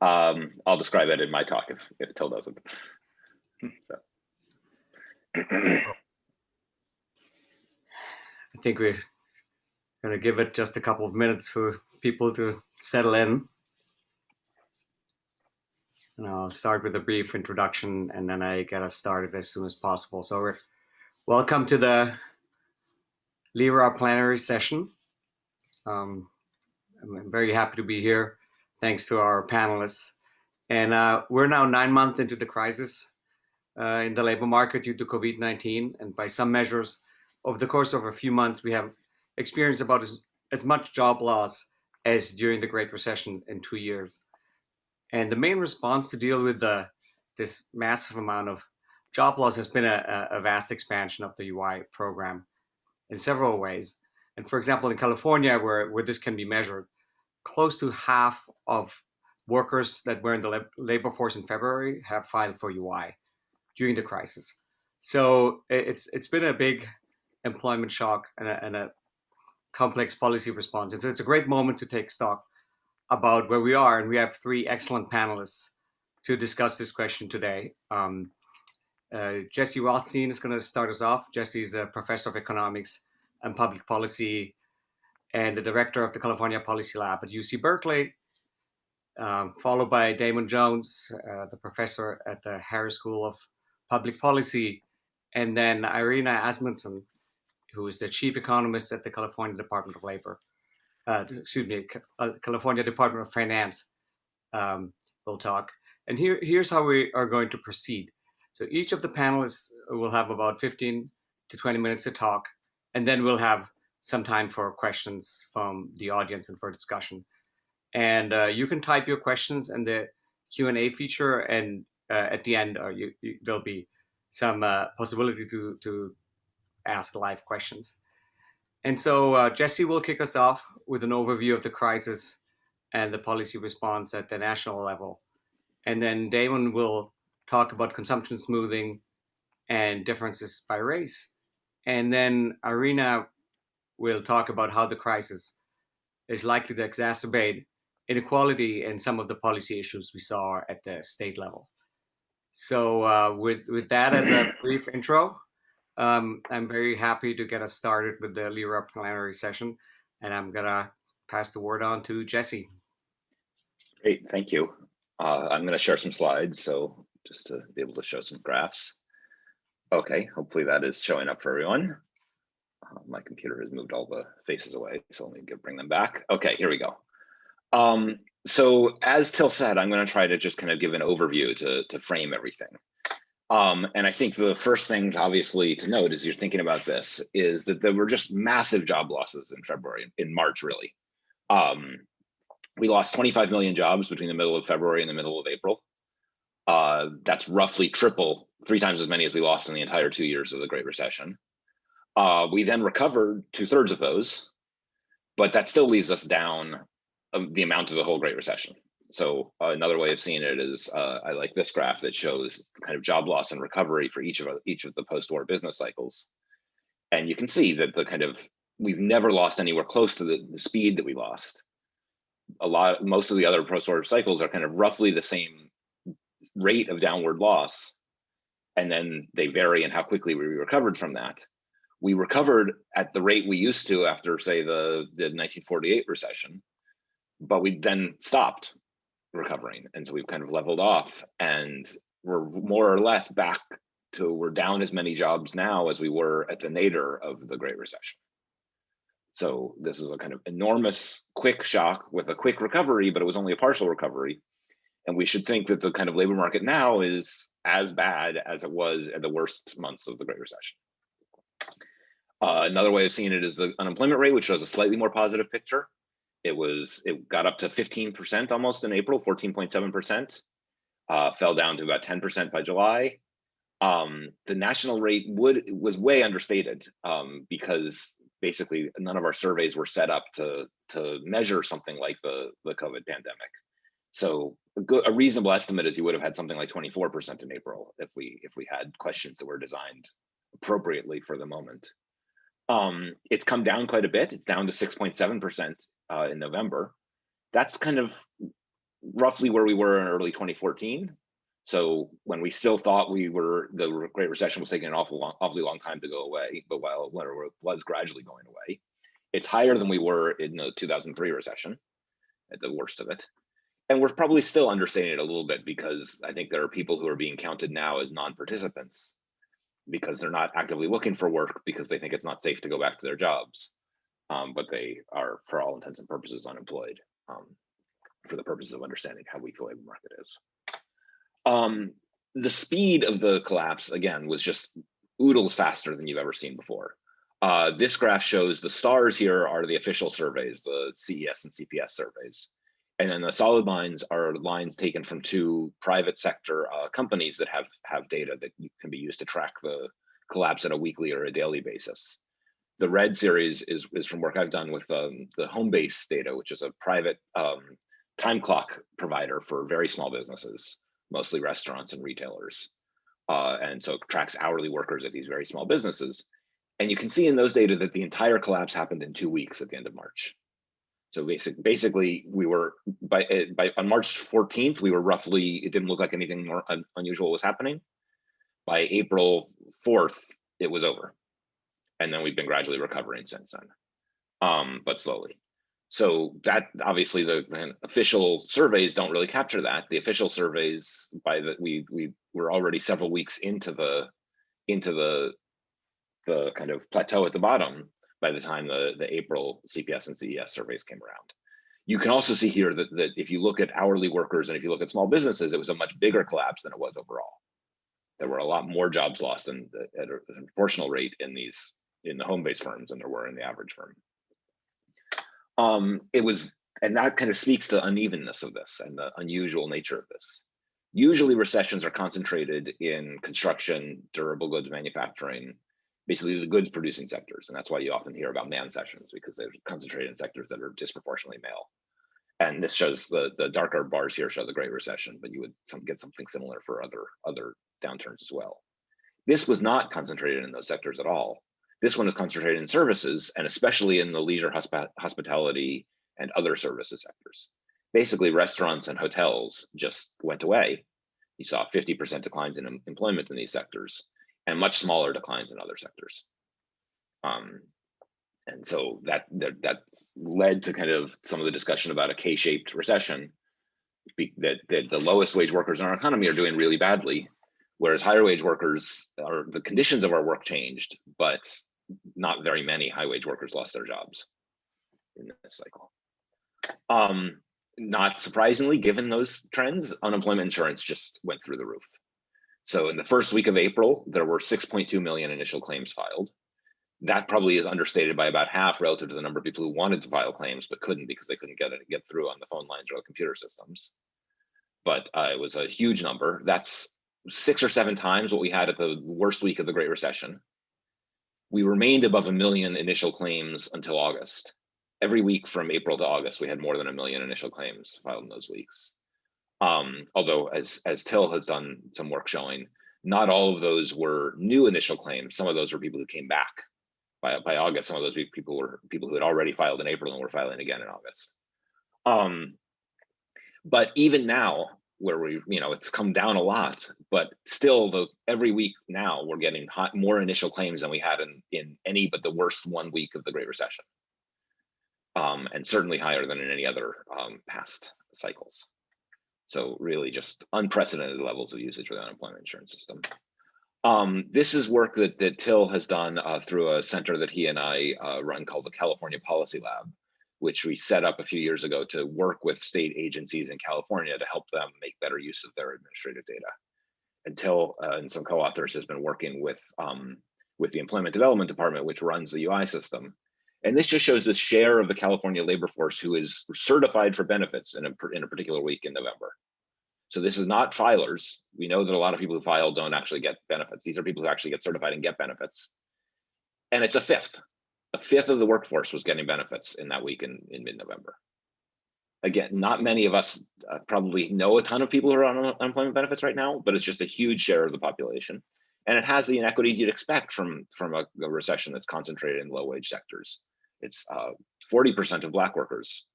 I'll describe it in my talk if Till doesn't. So. I think we're going to give it just a couple of minutes for people to settle in. And I'll start with a brief introduction, and then I get us started as soon as possible. So welcome to the LERA plenary session. I'm very happy to be here, thanks to our panelists. And we're now 9 months into the crisis in the labor market due to COVID-19. And by some measures, over the course of a few months, we have experienced about as much job loss as during the Great Recession in 2 years. And the main response to deal with this massive amount of job loss has been a vast expansion of the UI program in several ways. And for example, in California, where this can be measured, close to half of workers that were in the labor force in February have filed for UI during the crisis. So it's been a big employment shock and a complex policy response. It's a great moment to take stock about where we are, and we have 3 excellent panelists to discuss this question today. Jesse Rothstein is going to start us off. Jesse is a professor of economics and public policy and the director of the California Policy Lab at UC Berkeley, followed by Damon Jones, the professor at the Harris School of Public Policy, and then Irena Asmundson, who is the chief economist at the California Department of Labor. California Department of Finance will talk. And here's how we are going to proceed. So each of the panelists will have about 15 to 20 minutes to talk, and then we'll have some time for questions from the audience and for discussion. And you can type your questions in the Q&A feature, and at the end there'll be some possibility to ask live questions. And so Jesse will kick us off with an overview of the crisis and the policy response at the national level. And then Damon will talk about consumption smoothing and differences by race. And then Irena will talk about how the crisis is likely to exacerbate inequality and some of the policy issues we saw at the state level. So with that as a brief intro, I'm very happy to get us started with the LERA plenary session, and I'm gonna pass the word on to Jesse. Great, thank you. I'm gonna share some slides, so just to be able to show some graphs. Okay, hopefully that is showing up for everyone. My computer has moved all the faces away, so let me bring them back. Okay, here we go. So as Till said, I'm gonna try to just kind of give an overview to frame everything. And I think the first thing obviously to note as you're thinking about this is that there were just massive job losses in February, in March really. We lost 25 million jobs between the middle of February and the middle of April. That's roughly triple, 3 times as many as we lost in the entire 2 years of the Great Recession. We then recovered 2/3 of those, but that still leaves us down the amount of the whole Great Recession. So another way of seeing it is I like this graph that shows kind of job loss and recovery for each of the post-war business cycles. And you can see that we've never lost anywhere close to the speed that we lost. Most of the other post-war cycles are kind of roughly the same rate of downward loss. And then they vary in how quickly we recovered from that. We recovered at the rate we used to after, say, the 1948 recession, but we then stopped recovering, and so we've kind of leveled off, and we're more or less back to, we're down as many jobs now as we were at the nadir of the Great Recession. So this is a kind of enormous quick shock with a quick recovery, but it was only a partial recovery, and we should think that the kind of labor market now is as bad as it was at the worst months of the Great Recession. Another way of seeing it is the unemployment rate, which shows a slightly more positive picture. It got up to 15% almost in April, 14.7%, fell down to about 10% by July. The national rate was way understated because basically none of our surveys were set up to measure something like the COVID pandemic. So a reasonable estimate is you would have had something like 24% in April if we had questions that were designed appropriately for the moment. It's come down quite a bit. It's down to 6.7% in November. That's kind of roughly where we were in early 2014. So when we still thought the Great Recession was taking an awfully long time to go away, but while it was gradually going away, it's higher than we were in the 2003 recession at the worst of it. And we're probably still understating it a little bit, because I think there are people who are being counted now as non-participants because they're not actively looking for work because they think it's not safe to go back to their jobs. But they are, for all intents and purposes, unemployed, for the purposes of understanding how weak the labor market is. The speed of the collapse, again, was just oodles faster than you've ever seen before. This graph shows the stars here are the official surveys, the CES and CPS surveys. And then the solid lines are lines taken from two private sector companies that have data that can be used to track the collapse on a weekly or a daily basis. The red series is from work I've done with the Homebase data, which is a private time clock provider for very small businesses, mostly restaurants and retailers. And so it tracks hourly workers at these very small businesses. And you can see in those data that the entire collapse happened in 2 weeks at the end of March. So basically, we were on March 14th, we were roughly, it didn't look like anything more unusual was happening. By April 4th, it was over. And then we've been gradually recovering since then, but slowly. So that obviously the official surveys don't really capture that. The official surveys, we were already several weeks into the kind of plateau at the bottom by the time the April CPS and CES surveys came around. You can also see here that if you look at hourly workers and if you look at small businesses, it was a much bigger collapse than it was overall. There were a lot more jobs lost at a proportional rate in the home-based firms than there were in the average firm. And that kind of speaks to the unevenness of this and the unusual nature of this. Usually recessions are concentrated in construction, durable goods manufacturing, basically the goods producing sectors. And that's why you often hear about man sessions, because they're concentrated in sectors that are disproportionately male. And this shows the darker bars here show the Great Recession, but you would get something similar for other downturns as well. This was not concentrated in those sectors at all. This one is concentrated in services, and especially in the leisure, hospitality, and other services sectors. Basically, restaurants and hotels just went away. You saw 50% declines in employment in these sectors, and much smaller declines in other sectors. And so that led to kind of some of the discussion about a K-shaped recession, that the lowest wage workers in our economy are doing really badly, whereas higher wage workers, the conditions of our work changed, but not very many high wage workers lost their jobs in this cycle. Not surprisingly, given those trends, unemployment insurance just went through the roof. So in the first week of April, there were 6.2 million initial claims filed. That probably is understated by about half relative to the number of people who wanted to file claims but couldn't because they couldn't get through on the phone lines or the computer systems. But it was a huge number. That's 6 or 7 times what we had at the worst week of the Great Recession. We remained above 1 million initial claims until August. Every week from April to August, we had more than 1 million initial claims filed in those weeks. Although, as Till has done some work showing, not all of those were new initial claims. Some of those were people who came back. By August, some of those people were people who had already filed in April and were filing again in August. But even now, where it's come down a lot, but still, every week now we're getting more initial claims than we had in any but the worst 1 week of the Great Recession, and certainly higher than in any other past cycles. So really, just unprecedented levels of usage for the unemployment insurance system. This is work that Till has done through a center that he and I run called the California Policy Lab, which we set up a few years ago to work with state agencies in California to help them make better use of their administrative data. And Till and some co-authors has been working with the Employment Development Department, which runs the UI system. And this just shows the share of the California labor force who is certified for benefits in a particular week in November. So this is not filers. We know that a lot of people who file don't actually get benefits. These are people who actually get certified and get benefits. And it's a fifth. A fifth of the workforce was getting benefits in that week in mid-November. Again, not many of us probably know a ton of people who are on unemployment benefits right now, but it's just a huge share of the population. And it has the inequities you'd expect from a recession that's concentrated in low-wage sectors. It's 40% of Black workers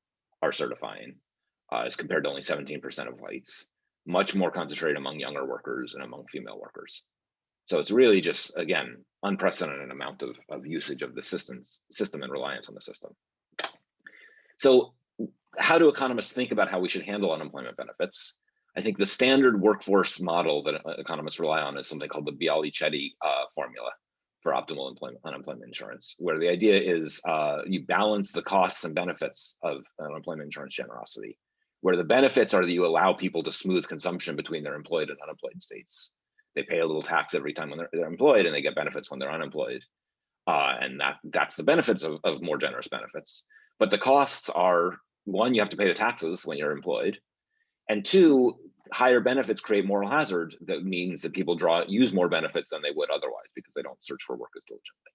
are certifying. as compared to only 17% of whites, much more concentrated among younger workers and among female workers. So it's really just, again, unprecedented amount of usage of the system and reliance on the system. So how do economists think about how we should handle unemployment benefits? I think the standard workforce model that economists rely on is something called the Bialy-Chetty formula for optimal unemployment insurance, where the idea is you balance the costs and benefits of unemployment insurance generosity, where the benefits are that you allow people to smooth consumption between their employed and unemployed states. They pay a little tax every time when they're employed, and they get benefits when they're unemployed. And that's the benefits of more generous benefits. But the costs are, one, you have to pay the taxes when you're employed, and two, higher benefits create moral hazard. That means that people use more benefits than they would otherwise because they don't search for work as diligently.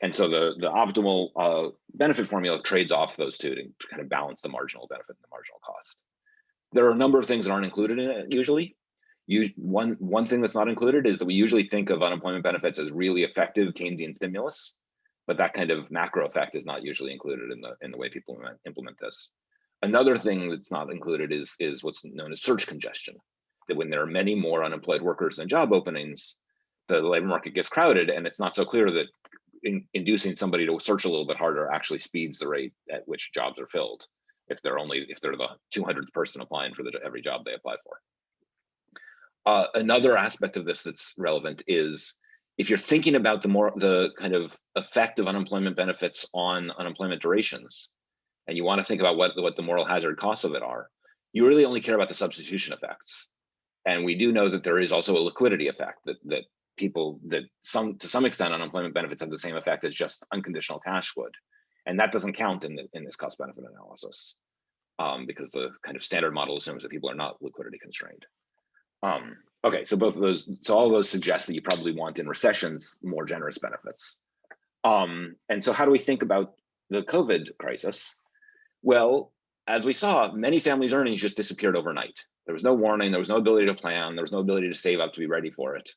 And so the optimal benefit formula trades off those two to kind of balance the marginal benefit and the marginal cost. There are a number of things that aren't included in it usually. One thing that's not included is that we usually think of unemployment benefits as really effective Keynesian stimulus, but that kind of macro effect is not usually included in the way people implement this. Another thing that's not included is what's known as search congestion, that when there are many more unemployed workers than job openings, the labor market gets crowded, and it's not so clear that inducing somebody to search a little bit harder actually speeds the rate at which jobs are filled, if they're the 200th person applying for every job they apply for. Another aspect of this that's relevant is if you're thinking about the kind of effect of unemployment benefits on unemployment durations, and you want to think about what the moral hazard costs of it are, you really only care about the substitution effects. And we do know that there is also a liquidity effect, that to some extent unemployment benefits have the same effect as just unconditional cash would, and that doesn't count in this cost benefit analysis because the kind of standard model assumes that people are not liquidity constrained. Okay, so all of those suggest that you probably want in recessions more generous benefits. And so how do we think about the COVID crisis? Well, as we saw, many families' earnings just disappeared overnight. There was no warning, there was no ability to plan, there was no ability to save up to be ready for it.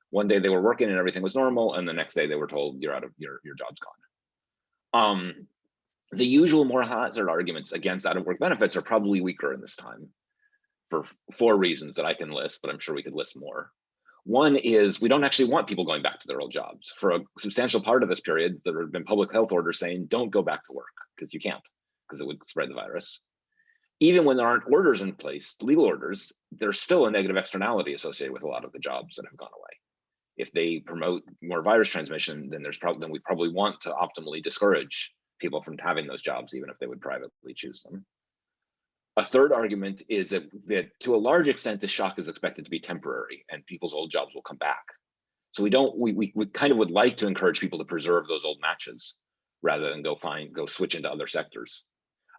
One day they were working and everything was normal, and the next day they were told your job's gone. The usual moral hazard arguments against out-of-work benefits are probably weaker in this time for 4 reasons that I can list, but I'm sure we could list more. One is we don't actually want people going back to their old jobs. For a substantial part of this period, there have been public health orders saying don't go back to work because you can't, because it would spread the virus. Even when there aren't orders in place, legal orders, there's still a negative externality associated with a lot of the jobs that have gone away. If they promote more virus transmission, then we probably want to optimally discourage people from having those jobs, even if they would privately choose them. A third argument is that to a large extent, this shock is expected to be temporary and people's old jobs will come back. So we kind of would like to encourage people to preserve those old matches rather than go switch into other sectors.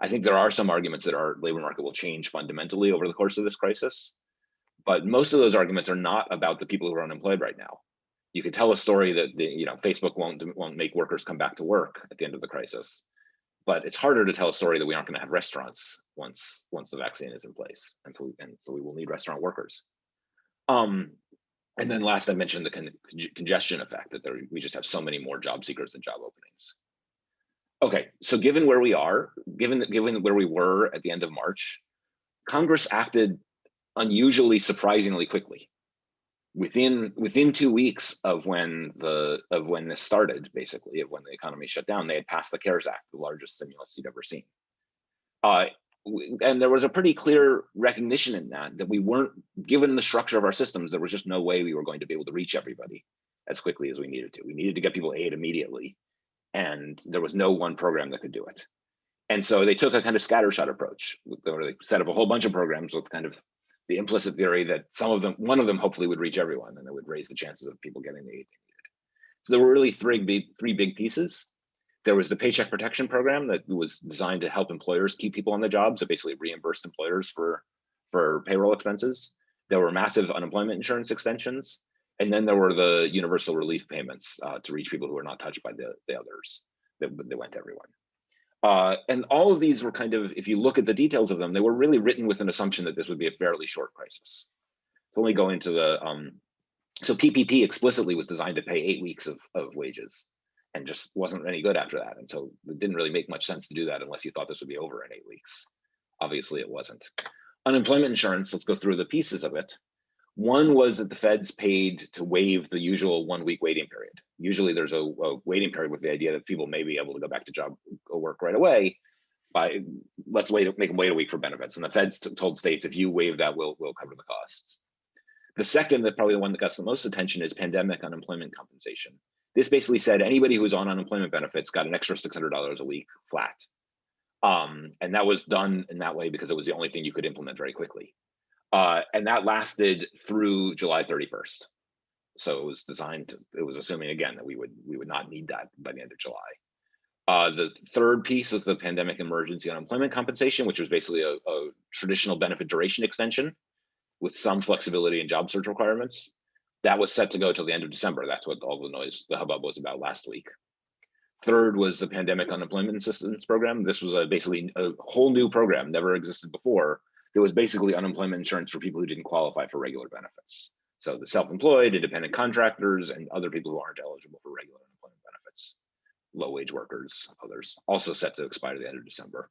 I think there are some arguments that our labor market will change fundamentally over the course of this crisis, but most of those arguments are not about the people who are unemployed right now. You could tell a story that Facebook won't make workers come back to work at the end of the crisis, but it's harder to tell a story that we aren't going to have restaurants once the vaccine is in place, and so we will need restaurant workers. And then last, I mentioned the congestion effect, that we just have so many more job seekers than job openings. Okay, so given where we are, given where we were at the end of March, Congress acted unusually, surprisingly quickly. Within 2 weeks of when this started, basically, of when the economy shut down, they had passed the CARES Act, the largest stimulus you'd ever seen. And there was a pretty clear recognition in that we weren't, given the structure of our systems, there was just no way we were going to be able to reach everybody as quickly as we needed to. We needed to get people aid immediately, and there was no one program that could do it. And so they took a kind of scattershot approach, where they set up a whole bunch of programs with kind of the implicit theory that one of them hopefully would reach everyone, and it would raise the chances of people getting the aid they needed. So there were really three big pieces. There was the Paycheck Protection Program that was designed to help employers keep people on the job, so basically reimbursed employers for payroll expenses. There were massive unemployment insurance extensions, and then there were the universal relief payments to reach people who were not touched by the others that went to everyone. And all of these were kind of, if you look at the details of them, they were really written with an assumption that this would be a fairly short crisis. So let me go into so PPP explicitly was designed to pay 8 weeks of wages, and just wasn't any good after that. And so it didn't really make much sense to do that unless you thought this would be over in 8 weeks. Obviously, it wasn't. Unemployment insurance, let's go through the pieces of it. One was that the feds paid to waive the usual 1 week waiting period. Usually there's a waiting period with the idea that people may be able to go back to work right away. By let's make them wait a week for benefits. And the feds told states, if you waive that, we'll cover the costs. The second, that probably the one that got the most attention, is pandemic unemployment compensation. This basically said anybody who was on unemployment benefits got an extra $600 a week flat. And that was done in that way because it was the only thing you could implement very quickly. And that lasted through July 31st. So it was designed it was assuming again that we would not need that by the end of July. The third piece was the pandemic emergency unemployment compensation, which was basically a traditional benefit duration extension with some flexibility in job search requirements. That was set to go till the end of December. That's what all the hubbub was about last week. Third was the pandemic unemployment assistance program. This was basically a whole new program, never existed before. There was basically unemployment insurance for people who didn't qualify for regular benefits. So the self-employed, independent contractors, and other people who aren't eligible for regular unemployment benefits, low-wage workers, others, also set to expire at the end of December.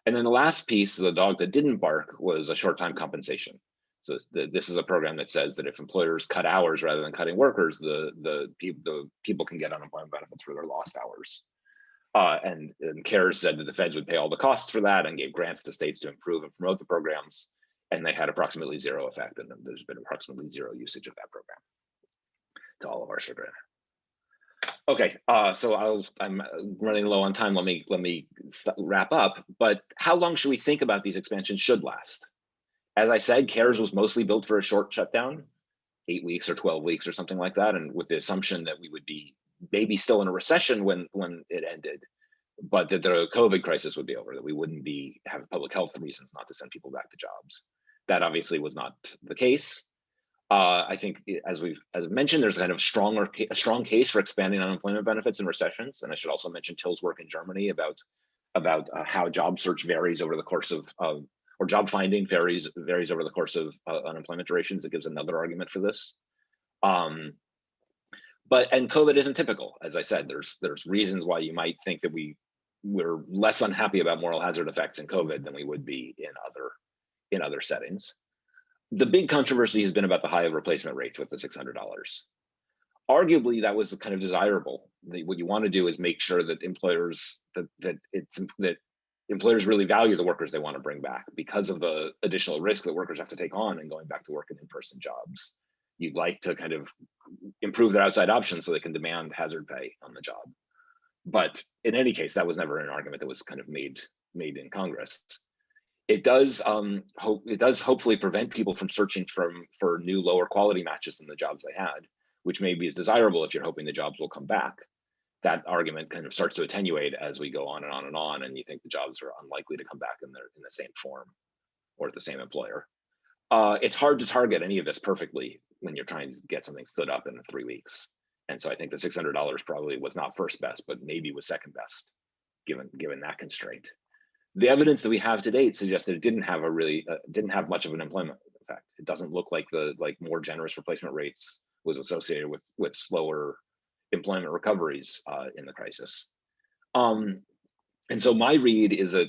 And then the last piece, the dog that didn't bark, was a short-time compensation. So this is a program that says that if employers cut hours rather than cutting workers, the people can get unemployment benefits for their lost hours. And CARES said that the feds would pay all the costs for that and gave grants to states to improve and promote the programs. And they had approximately zero effect, and there's been approximately zero usage of that program, to all of our chagrin. Okay, so I'm running low on time. Let me wrap up. But how long should we think about these expansions should last? As I said, CARES was mostly built for a short shutdown, 8 weeks or 12 weeks or something like that, and with the assumption that we would be maybe still in a recession when it ended, but that the COVID crisis would be over, that we wouldn't have public health reasons not to send people back to jobs. That obviously was not the case. I think, as mentioned, there's kind of a strong case for expanding unemployment benefits in recessions, and I should also mention Till's work in Germany about how job search varies over the course of or job finding varies over the course of unemployment durations. It gives another argument for this. And COVID isn't typical. As I said, there's reasons why you might think that we're less unhappy about moral hazard effects in COVID than we would be in other settings. The big controversy has been about the high replacement rates with the $600. Arguably, that was kind of desirable. What you want to do is make sure that employers employers really value the workers they want to bring back because of the additional risk that workers have to take on and going back to work in in-person jobs. You'd like to kind of improve their outside options so they can demand hazard pay on the job. But in any case, that was never an argument that was kind of made in Congress. It does hopefully prevent people from searching for new lower quality matches than the jobs they had, which maybe is desirable if you're hoping the jobs will come back. That argument kind of starts to attenuate as we go on and on and on, and you think the jobs are unlikely to come back in the same form or at the same employer. It's hard to target any of this perfectly when you're trying to get something stood up in 3 weeks. And so I think the $600 probably was not first best, but maybe was second best, given that constraint. The evidence that we have to date suggests that it didn't have much of an employment effect. It doesn't look like the more generous replacement rates was associated with slower employment recoveries in the crisis. And so my read is a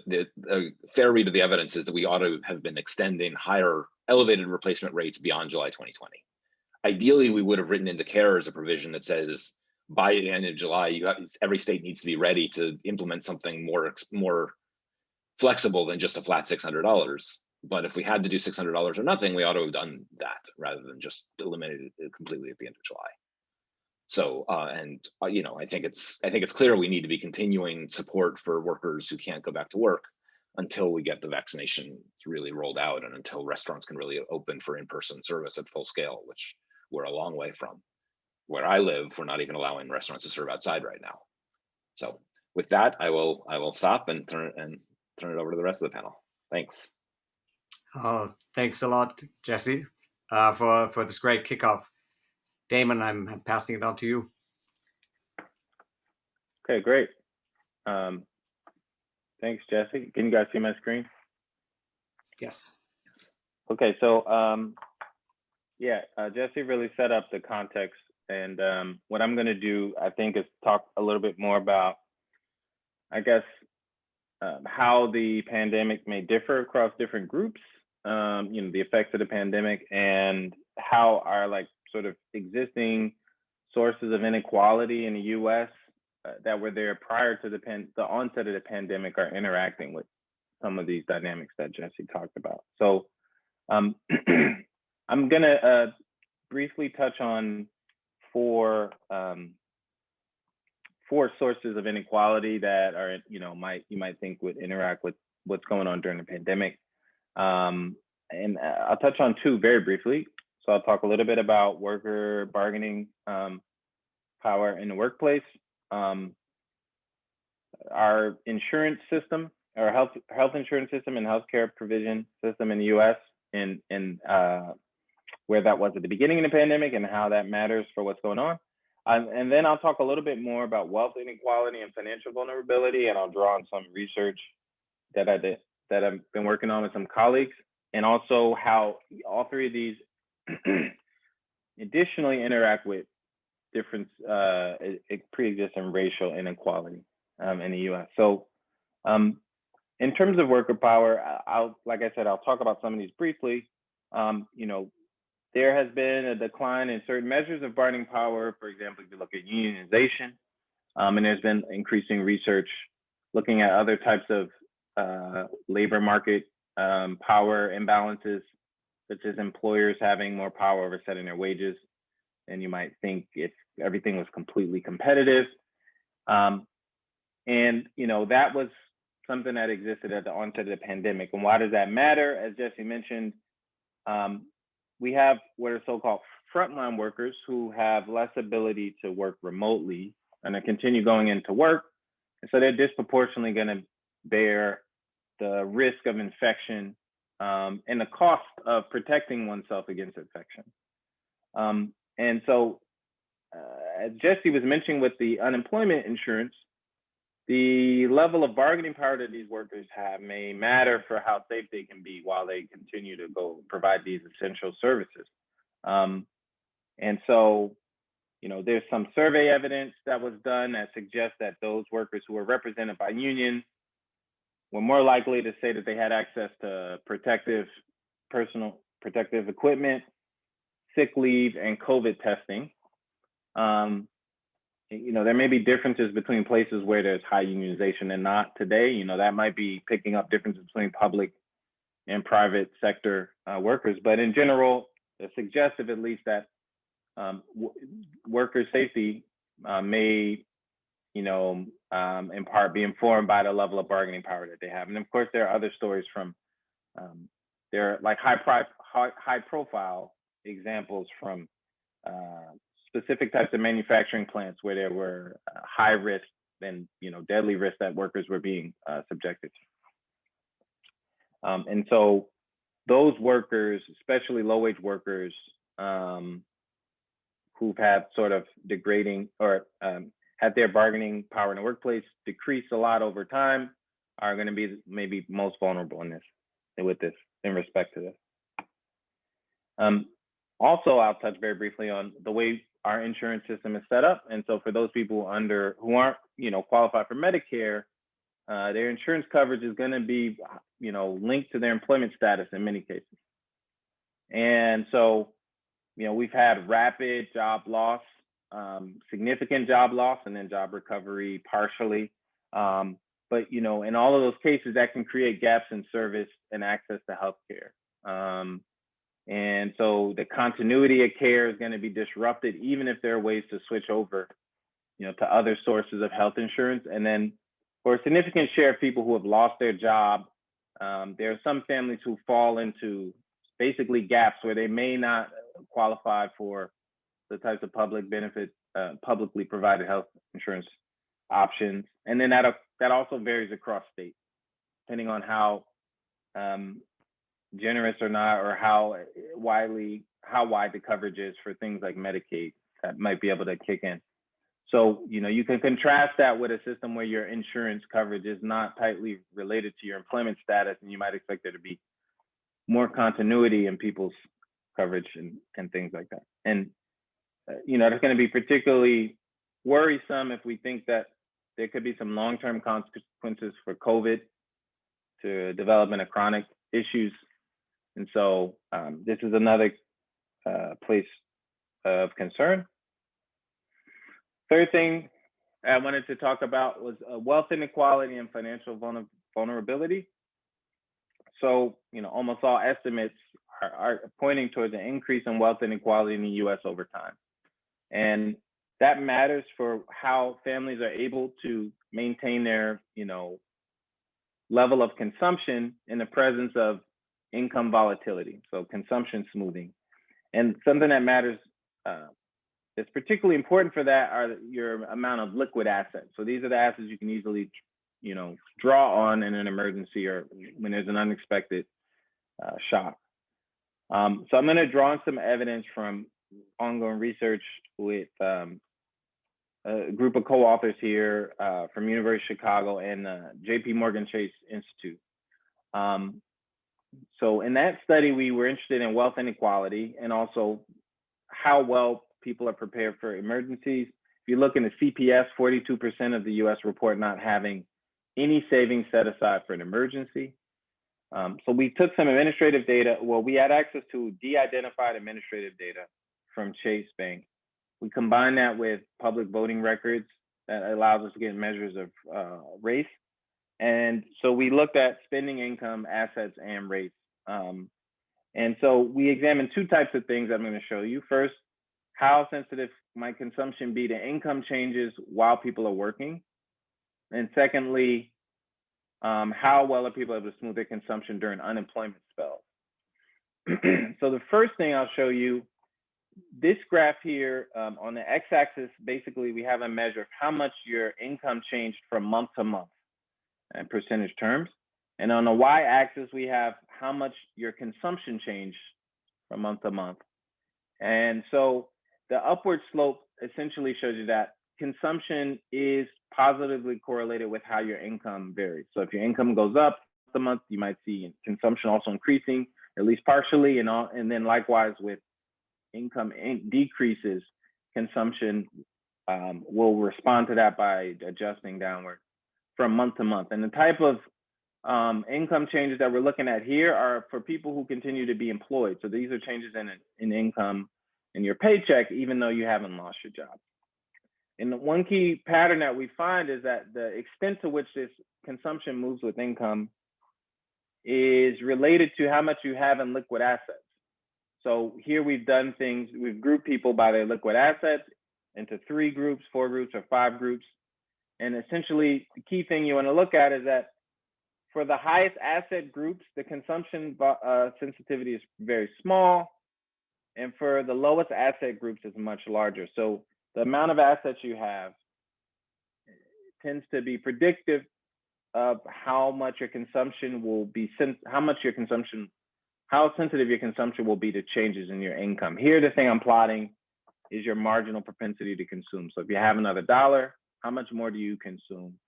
fair read of the evidence is that we ought to have been extending higher elevated replacement rates beyond July 2020. Ideally, we would have written into CARES a provision that says by the end of July, every state needs to be ready to implement something more flexible than just a flat $600. But if we had to do $600 or nothing, we ought to have done that rather than just eliminated it completely at the end of July. So, I think it's clear we need to be continuing support for workers who can't go back to work until we get the vaccination really rolled out and until restaurants can really open for in-person service at full scale, which we're a long way from. Where I live, we're not even allowing restaurants to serve outside right now. So with that, I will stop and turn it over to the rest of the panel. Thanks. Thanks a lot, Jesse, for this great kickoff. Damon, I'm passing it on to you. Okay, great. Thanks, Jesse. Can you guys see my screen? Yes. Okay, so Jesse really set up the context, and what I'm going to do, I think, is talk a little bit more about, I guess, how the pandemic may differ across different groups, the effects of the pandemic, and how our like sort of existing sources of inequality in the U.S. That were there prior to the onset of the pandemic are interacting with some of these dynamics that Jesse talked about. So I'm gonna briefly touch on four sources of inequality that are, you might think would interact with what's going on during the pandemic. And I'll touch on two very briefly. So I'll talk a little bit about worker bargaining power in the workplace, our insurance system, our health insurance system and healthcare provision system in the U.S. and where that was at the beginning of the pandemic and how that matters for what's going on. And then I'll talk a little bit more about wealth inequality and financial vulnerability, and I'll draw on some research that I've been working on with some colleagues, and also how all three of these additionally interact with different pre-existing racial inequality in the U.S. So in terms of worker power, like I said, I'll talk about some of these briefly. There has been a decline in certain measures of bargaining power. For example, if you look at unionization, and there's been increasing research looking at other types of labor market power imbalances, such as employers having more power over setting their wages. And you might think if everything was completely competitive. And that was something that existed at the onset of the pandemic. And why does that matter? As Jesse mentioned, we have what are so-called frontline workers who have less ability to work remotely and to continue going into work. And so they're disproportionately going to bear the risk of infection and the cost of protecting oneself against infection. And so, as Jesse was mentioning with the unemployment insurance, the level of bargaining power that these workers have may matter for how safe they can be while they continue to go provide these essential services. And so, there's some survey evidence that was done that suggests that those workers who were represented by unions were more likely to say that they had access to personal protective equipment, sick leave, and COVID testing. There may be differences between places where there's high unionization and not today. That might be picking up differences between public and private sector workers. But in general, it's suggestive at least that worker safety may, in part be informed by the level of bargaining power that they have. And of course, there are other stories from, there are like high profile examples from specific types of manufacturing plants where there were high risk and deadly risk that workers were being subjected to. And so those workers, especially low wage workers who've had sort of degrading or had their bargaining power in the workplace decrease a lot over time, are going to be maybe most vulnerable in respect to this. Also, I'll touch very briefly on the way our insurance system is set up. And so for those people who aren't, qualified for Medicare, their insurance coverage is going to be, linked to their employment status in many cases. And so, we've had rapid job loss, significant job loss, and then job recovery partially. But, in all of those cases, that can create gaps in service and access to healthcare. And so the continuity of care is going to be disrupted, even if there are ways to switch over, to other sources of health insurance. And then for a significant share of people who have lost their job, there are some families who fall into basically gaps where they may not qualify for the types of public benefit, publicly provided health insurance options. And then that also varies across states, depending on how generous or not, or how wide the coverage is for things like Medicaid that might be able to kick in. So, you can contrast that with a system where your insurance coverage is not tightly related to your employment status, and you might expect there to be more continuity in people's coverage and things like that. And, that's going to be particularly worrisome if we think that there could be some long-term consequences for COVID to development of chronic issues. And so this is another place of concern. Third thing I wanted to talk about was wealth inequality and financial vulnerability. So, almost all estimates are pointing towards an increase in wealth inequality in the US over time. And that matters for how families are able to maintain their, level of consumption in the presence of income volatility, so consumption smoothing. And something that matters that's particularly important for that are your amount of liquid assets. So these are the assets you can easily, draw on in an emergency or when there's an unexpected shock. So I'm going to draw on some evidence from ongoing research with a group of co-authors here from University of Chicago and JP Morgan Chase Institute. So in that study, we were interested in wealth inequality and also how well people are prepared for emergencies. If you look in the CPS, 42% of the US report not having any savings set aside for an emergency. So we took some administrative data. Well, we had access to de-identified administrative data from Chase Bank. We combined that with public voting records that allows us to get measures of race. And so we looked at spending income, assets, and race. And so we examined two types of things I'm going to show you. First, how sensitive might consumption be to income changes while people are working? And secondly, how well are people able to smooth their consumption during unemployment spells? So the first thing I'll show you, this graph here on the x-axis, basically we have a measure of how much your income changed from month to month in percentage terms. And on the y-axis, we have how much your consumption changed from month to month. And so the upward slope essentially shows you that consumption is positively correlated with how your income varies. So if your income goes up the month, you might see consumption also increasing, at least partially, and then likewise with income decreases, consumption will respond to that by adjusting downward from month to month. And the type of income changes that we're looking at here are for people who continue to be employed. So these are changes in income in your paycheck, even though you haven't lost your job. And one key pattern that we find is that the extent to which this consumption moves with income is related to how much you have in liquid assets. So here we've done things, we've grouped people by their liquid assets into 3 groups, 4 groups, or 5 groups. And essentially, the key thing you want to look at is that for the highest asset groups, the consumption sensitivity is very small. And for the lowest asset groups, it's much larger. So the amount of assets you have tends to be predictive of how much your consumption will be, how sensitive your consumption will be to changes in your income. Here, the thing I'm plotting is your marginal propensity to consume. So if you have another dollar, how much more do you consume?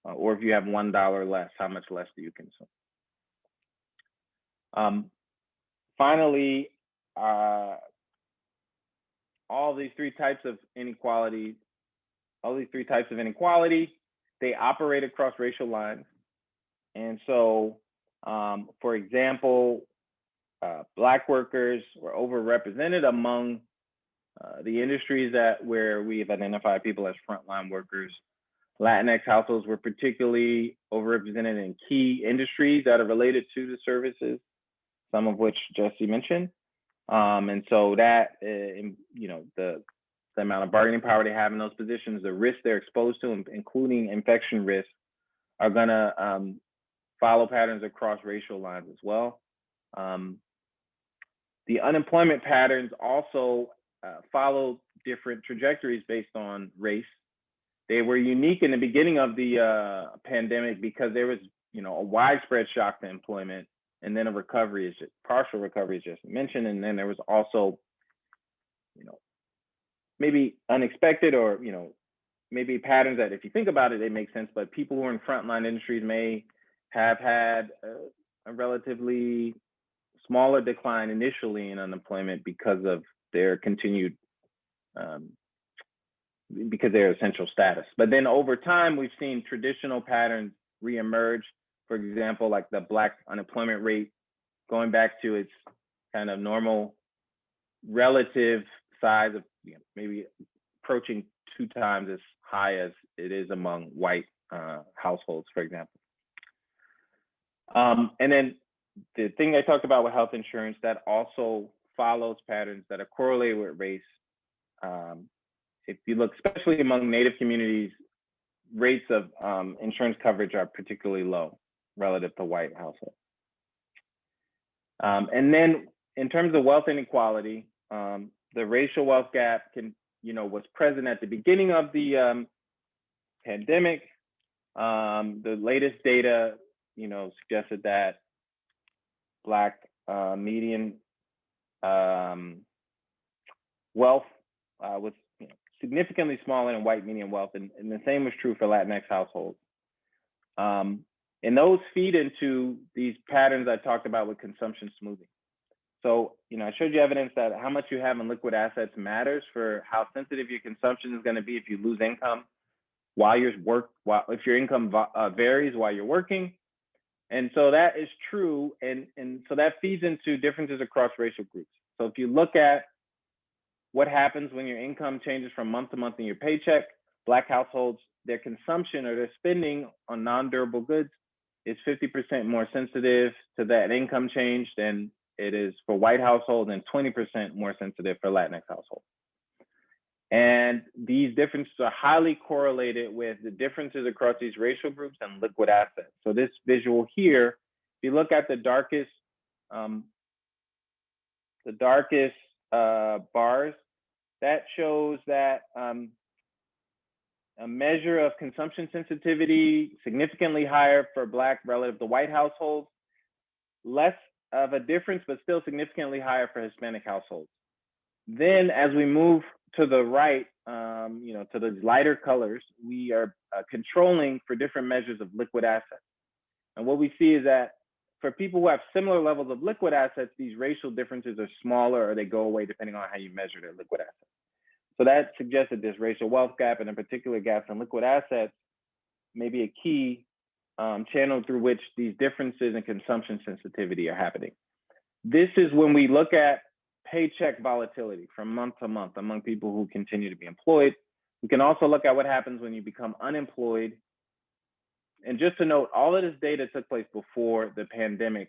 Or if you have $1 less, how much less do you consume? Finally, all these three types of inequality, they operate across racial lines. And so, for example, Black workers were overrepresented among the industries where we have identified people as frontline workers. Latinx households were particularly overrepresented in key industries that are related to the services, some of which Jesse mentioned. And so that, the amount of bargaining power they have in those positions, the risks they're exposed to, including infection risks, are gonna follow patterns across racial lines as well. The unemployment patterns also follow different trajectories based on race. They were unique in the beginning of the pandemic because there was, a widespread shock to employment, and then a recovery, partial recovery, as just mentioned, and then there was also, maybe unexpected or maybe patterns that, if you think about it, they make sense. But people who are in frontline industries may have had a relatively smaller decline initially in unemployment because of their continued because of their essential status. But then over time, we've seen traditional patterns reemerge. for example, like the Black unemployment rate going back to its kind of normal relative size of maybe approaching 2 times as high as it is among white households, for example. And then the thing I talked about with health insurance that also follows patterns that are correlated with race. If you look, especially among Native communities, rates of insurance coverage are particularly low relative to white households. And then in terms of wealth inequality, the racial wealth gap was present at the beginning of the pandemic. The latest data, suggested that Black median wealth was significantly smaller than white median wealth, and the same was true for Latinx households. And those feed into these patterns I talked about with consumption smoothing. So, I showed you evidence that how much you have in liquid assets matters for how sensitive your consumption is going to be if you lose income if your income varies while you're working. And so that is true. And so that feeds into differences across racial groups. So if you look at what happens when your income changes from month to month in your paycheck, Black households, their consumption or their spending on non-durable goods is 50% more sensitive to that income change than it is for white households, and 20% more sensitive for Latinx households. And these differences are highly correlated with the differences across these racial groups and liquid assets. So this visual here, if you look at the darkest bars, that shows that a measure of consumption sensitivity significantly higher for Black relative to white households, less of a difference, but still significantly higher for Hispanic households. Then as we move to the right, to the lighter colors, we are controlling for different measures of liquid assets. And what we see is that for people who have similar levels of liquid assets, these racial differences are smaller or they go away depending on how you measure their liquid assets. So that suggests that this racial wealth gap, and in particular gaps in liquid assets, may be a key channel through which these differences in consumption sensitivity are happening. This is when we look at paycheck volatility from month to month among people who continue to be employed. We can also look at what happens when you become unemployed. And just to note, all of this data took place before the pandemic,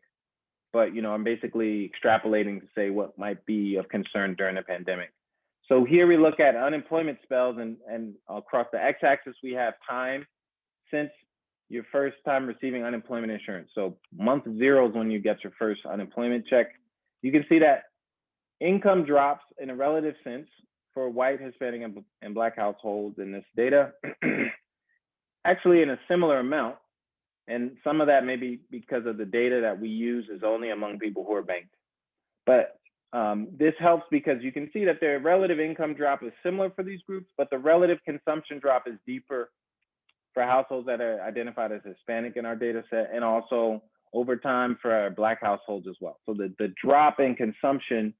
but I'm basically extrapolating to say what might be of concern during the pandemic. So here we look at unemployment spells, and across the x-axis we have time since your first time receiving unemployment insurance. So month 0 is when you get your first unemployment check. You can see that income drops in a relative sense for white, Hispanic, and Black households in this data, actually in a similar amount. And some of that may be because of the data that we use is only among people who are banked. But this helps because you can see that their relative income drop is similar for these groups, but the relative consumption drop is deeper for households that are identified as Hispanic in our data set, and also over time for our Black households as well. So the drop in consumption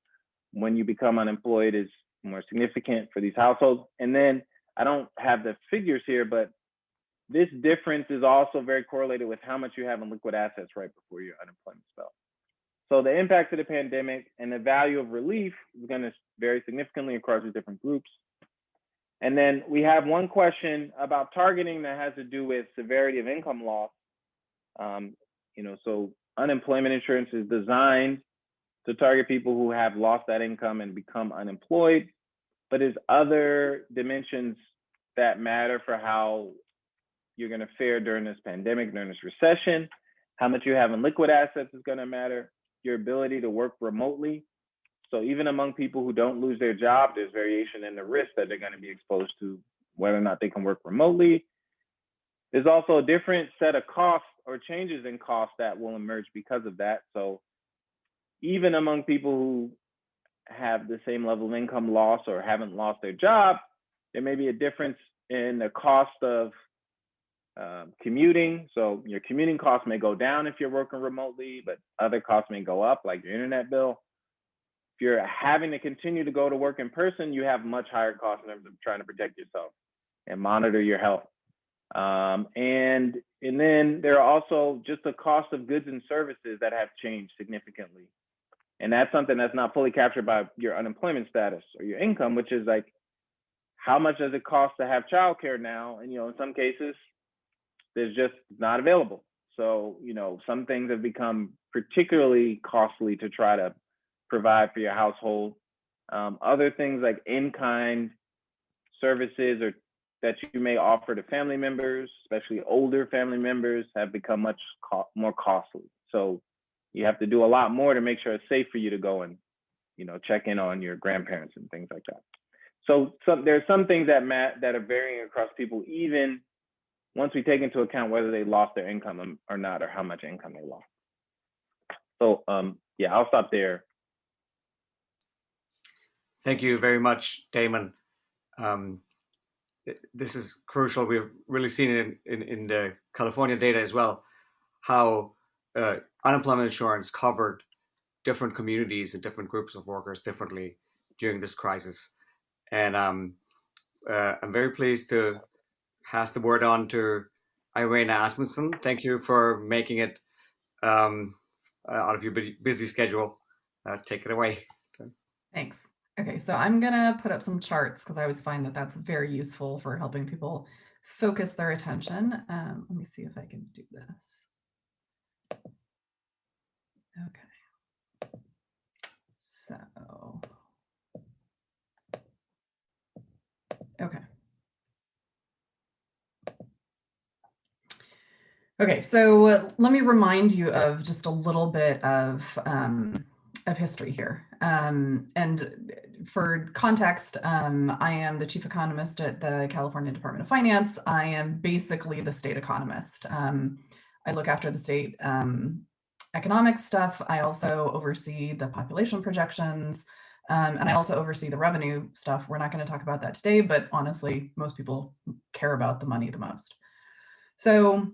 when you become unemployed is more significant for these households. And then I don't have the figures here, but this difference is also very correlated with how much you have in liquid assets right before your unemployment spell. So the impact of the pandemic and the value of relief is going to vary significantly across the different groups. And then we have one question about targeting that has to do with severity of income loss. So unemployment insurance is designed to target people who have lost that income and become unemployed, but there's other dimensions that matter for how you're going to fare during this pandemic, during this recession. How much you have in liquid assets is going to matter. Your ability to work remotely. So even among people who don't lose their job, there's variation in the risk that they're going to be exposed to, whether or not they can work remotely. There's also a different set of costs or changes in costs that will emerge because of that. So even among people who have the same level of income loss or haven't lost their job, there may be a difference in the cost of commuting. So your commuting costs may go down if you're working remotely, but other costs may go up, like your internet bill. If you're having to continue to go to work in person, you have much higher costs in terms of trying to protect yourself and monitor your health. And then there are also just the cost of goods and services that have changed significantly. And that's something that's not fully captured by your unemployment status or your income, which is like, how much does it cost to have childcare now? And, in some cases, there's just not available. So, some things have become particularly costly to try to provide for your household. Other things like in-kind services or that you may offer to family members, especially older family members, have become much more costly. So you have to do a lot more to make sure it's safe for you to go and, check in on your grandparents and things like that. So there's some things that are varying across people, even once we take into account whether they lost their income or not, or how much income they lost. So yeah, I'll stop there. Thank you very much, Damon. This is crucial. We've really seen it in the California data as well, how unemployment insurance covered different communities and different groups of workers differently during this crisis. And I'm very pleased to pass the word on to Irena Asmundson. Thank you for making it out of your busy schedule. Take it away. Thanks. Okay, so I'm gonna put up some charts because I always find that that's very useful for helping people focus their attention. Let me see if I can do this. Okay. So, okay. Okay, so let me remind you of just a little bit of history here. And for context, I am the chief economist at the California Department of Finance. I am basically the state economist. I look after the state economic stuff. I also oversee the population projections, and I also oversee the revenue stuff. We're not going to talk about that today, but honestly, most people care about the money the most. So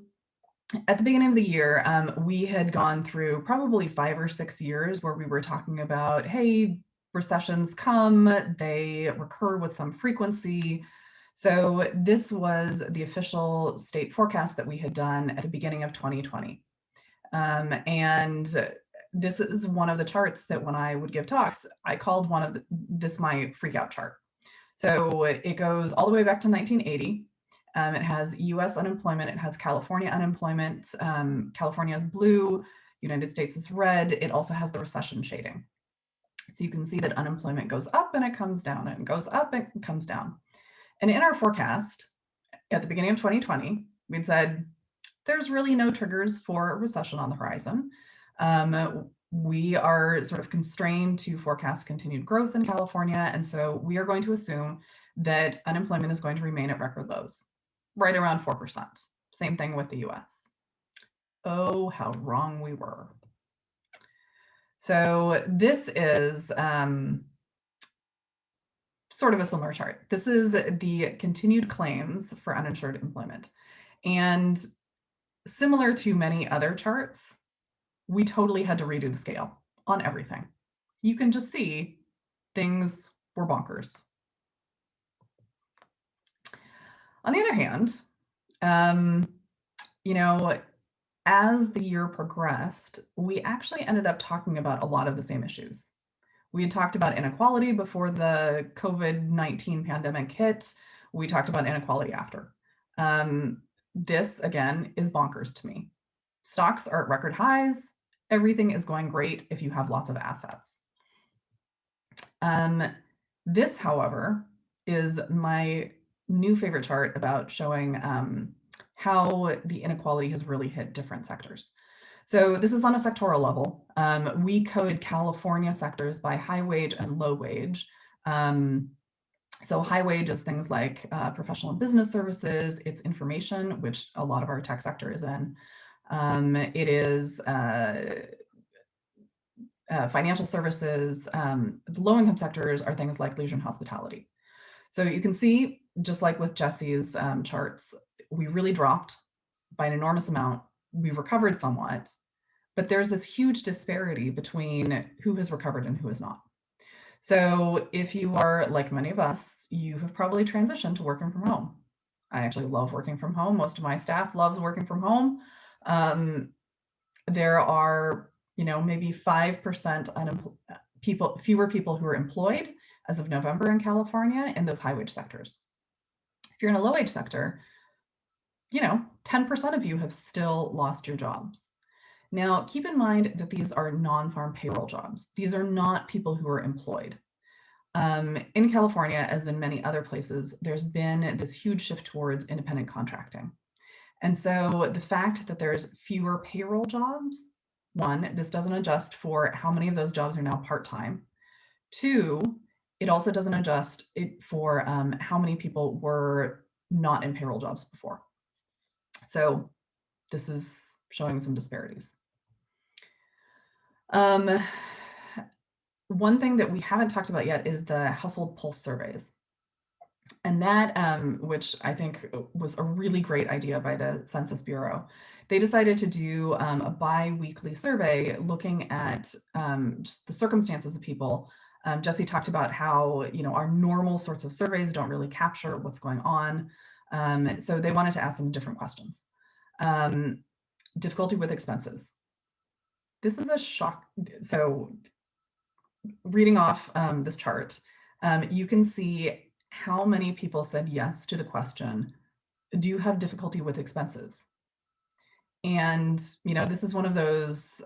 at the beginning of the year, we had gone through probably 5 or 6 years where we were talking about, hey, recessions come, they recur with some frequency. So this was the official state forecast that we had done at the beginning of 2020. And this is one of the charts that when I would give talks, I called this my freak out chart. So it goes all the way back to 1980. It has US unemployment, it has California unemployment. California is blue, United States is red. It also has the recession shading. So you can see that unemployment goes up and it comes down, and it goes up and it comes down. And in our forecast at the beginning of 2020, we'd said, there's really no triggers for a recession on the horizon. We are sort of constrained to forecast continued growth in California. And so we are going to assume that unemployment is going to remain at record lows, right around 4%. Same thing with the US. Oh, how wrong we were. So this is sort of a similar chart. This is the continued claims for uninsured employment. And similar to many other charts, we totally had to redo the scale on everything. You can just see things were bonkers. On the other hand, as the year progressed, we actually ended up talking about a lot of the same issues. We had talked about inequality before the COVID-19 pandemic hit. We talked about inequality after. This, again, is bonkers to me. Stocks are at record highs. Everything is going great if you have lots of assets. This, however, is my new favorite chart about showing how the inequality has really hit different sectors. So this is on a sectoral level. We coded California sectors by high wage and low wage. So high wage is things like professional and business services, it's information, which a lot of our tech sector is in. It is financial services. The low income sectors are things like leisure and hospitality. So you can see, just like with Jesse's charts, we really dropped by an enormous amount. We've recovered somewhat, but there's this huge disparity between who has recovered and who has not. So if you are like many of us, you have probably transitioned to working from home. I actually love working from home. Most of my staff loves working from home. There are, maybe 5% fewer people who are employed as of November in California in those high wage sectors. If you're in a low wage sector, 10% of you have still lost your jobs. Now, keep in mind that these are non-farm payroll jobs. These are not people who are employed. In California, as in many other places, there's been this huge shift towards independent contracting. And so the fact that there's fewer payroll jobs, one, this doesn't adjust for how many of those jobs are now part-time. Two, it also doesn't adjust it for how many people were not in payroll jobs before. So this is showing some disparities. One thing that we haven't talked about yet is the household pulse surveys. And that, which I think was a really great idea by the Census Bureau. They decided to do a bi-weekly survey looking at just the circumstances of people. Jesse talked about how, our normal sorts of surveys don't really capture what's going on. So they wanted to ask some different questions. Difficulty with expenses. This is a shock. So reading off this chart, you can see how many people said yes to the question, do you have difficulty with expenses? And, this is one of those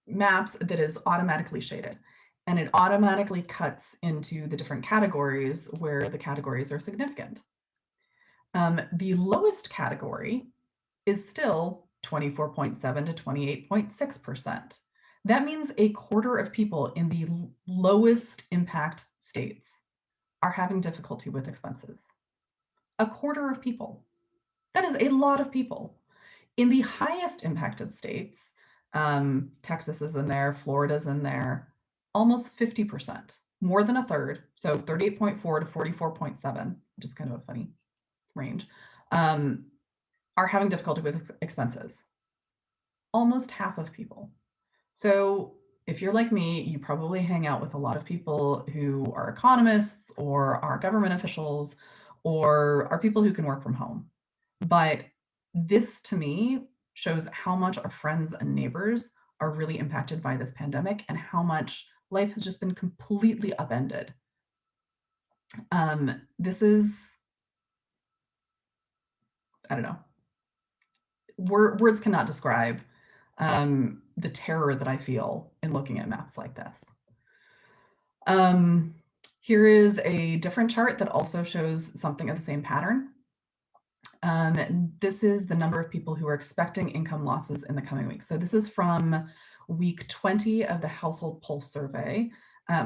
maps that is automatically shaded, and it automatically cuts into the different categories where the categories are significant. The lowest category is still 24.7 to 28.6%. That means a quarter of people in the lowest impact states are having difficulty with expenses. A quarter of people. That is a lot of people. In the highest impacted states, Texas is in there, Florida's in there, almost 50%, more than a third, so 38.4 to 44.7, which is kind of a funny range, are having difficulty with expenses. Almost half of people. So if you're like me, you probably hang out with a lot of people who are economists or are government officials or are people who can work from home. But this to me shows how much our friends and neighbors are really impacted by this pandemic and how much life has just been completely upended. This is, I don't know, words cannot describe the terror that I feel in looking at maps like this. Here is a different chart that also shows something of the same pattern. This is the number of people who are expecting income losses in the coming weeks. So this is from week 20 of the Household Pulse Survey,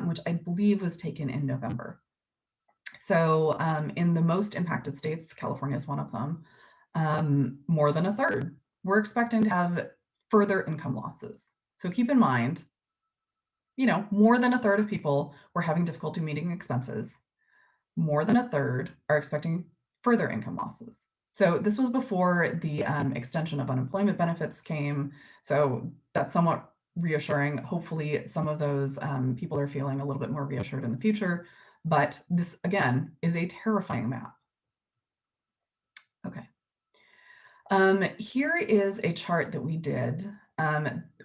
which I believe was taken in November. So in the most impacted states, California is one of them, more than a third. We're expecting to have further income losses. So keep in mind, more than a third of people were having difficulty meeting expenses. More than a third are expecting further income losses. So this was before the extension of unemployment benefits came. So that's somewhat reassuring. Hopefully some of those people are feeling a little bit more reassured in the future. But this, again, is a terrifying map. Okay. Here is a chart that we did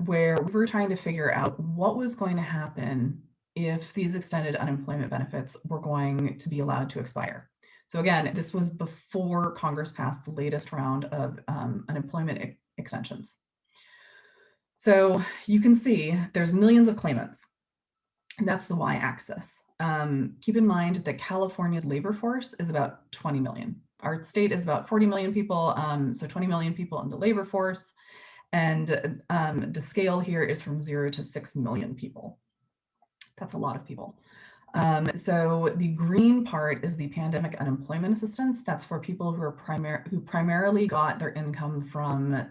where we were trying to figure out what was going to happen if these extended unemployment benefits were going to be allowed to expire. So again, this was before Congress passed the latest round of unemployment extensions. So you can see there's millions of claimants. And that's the y-axis. Keep in mind that California's labor force is about 20 million. Our state is about 40 million people, so 20 million people in the labor force. And the scale here is from 0 to 6 million people. That's a lot of people. So the green part is the pandemic unemployment assistance. That's for people who are primarily got their income from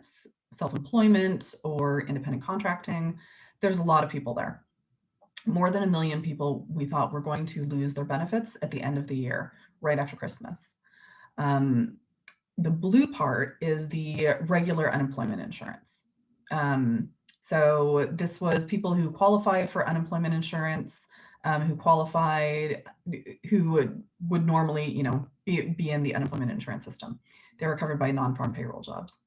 self-employment or independent contracting. There's a lot of people there. More than 1 million people we thought were going to lose their benefits at the end of the year, right after Christmas. The blue part is the regular unemployment insurance. So this was people who qualify for unemployment insurance who qualified, who would normally, you know, be in the unemployment insurance system. They were covered by non-farm payroll jobs.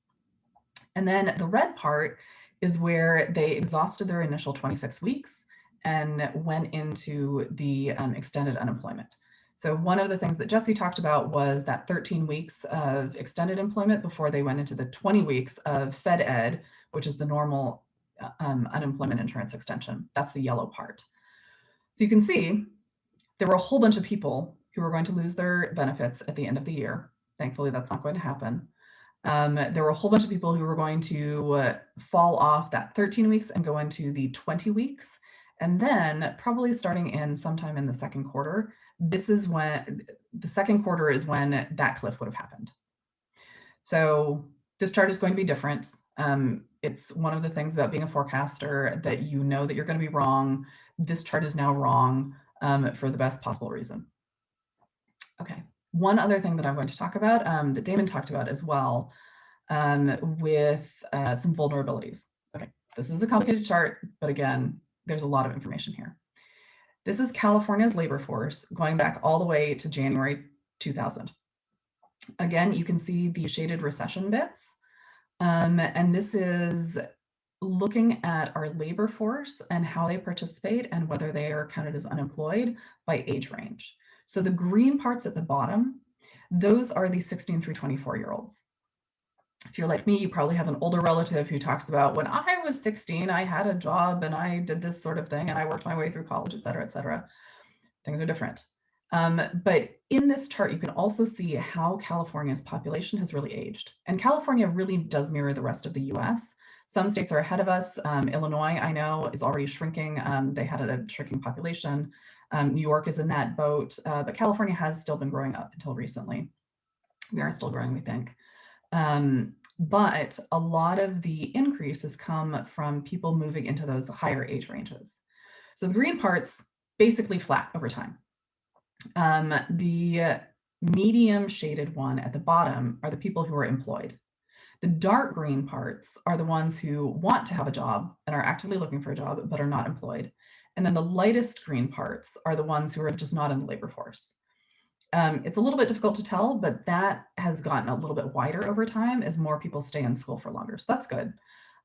And then the red part is where they exhausted their initial 26 weeks and went into the extended unemployment. So one of the things that Jesse talked about was that 13 weeks of extended employment before they went into the 20 weeks of Fed Ed, which is the normal unemployment insurance extension. That's the yellow part. So you can see there were a whole bunch of people who were going to lose their benefits at the end of the year. Thankfully, that's not going to happen. There were a whole bunch of people who were going to fall off that 13 weeks and go into the 20 weeks. And then probably starting in sometime in the second quarter, this is when the second quarter is when that cliff would have happened. So this chart is going to be different. It's one of the things about being a forecaster that you know that you're going to be wrong. This chart is now wrong for the best possible reason. Okay. One other thing that I'm going to talk about that Damon talked about as well with some vulnerabilities. Okay, this is a complicated chart, but again, there's a lot of information here. This is California's labor force going back all the way to January 2000. Again, you can see the shaded recession bits. And this is looking at our labor force and how they participate and whether they are counted as unemployed by age range. So the green parts at the bottom, those are the 16 through 24-year-olds. If you're like me, you probably have an older relative who talks about when I was 16, I had a job and I did this sort of thing and I worked my way through college, et cetera, et cetera. Things are different. But in this chart, you can also see how California's population has really aged. And California really does mirror the rest of the US. Some states are ahead of us. Illinois, I know, is already shrinking. They had a shrinking population. New York is in that boat, but California has still been growing up until recently. We are still growing, we think. But a lot of the increase has come from people moving into those higher age ranges. So the green part's basically flat over time. The medium shaded one at the bottom are the people who are employed. The dark green parts are the ones who want to have a job and are actively looking for a job, but are not employed. And then the lightest green parts are the ones who are just not in the labor force. It's a little bit difficult to tell, but that has gotten a little bit wider over time as more people stay in school for longer. So that's good.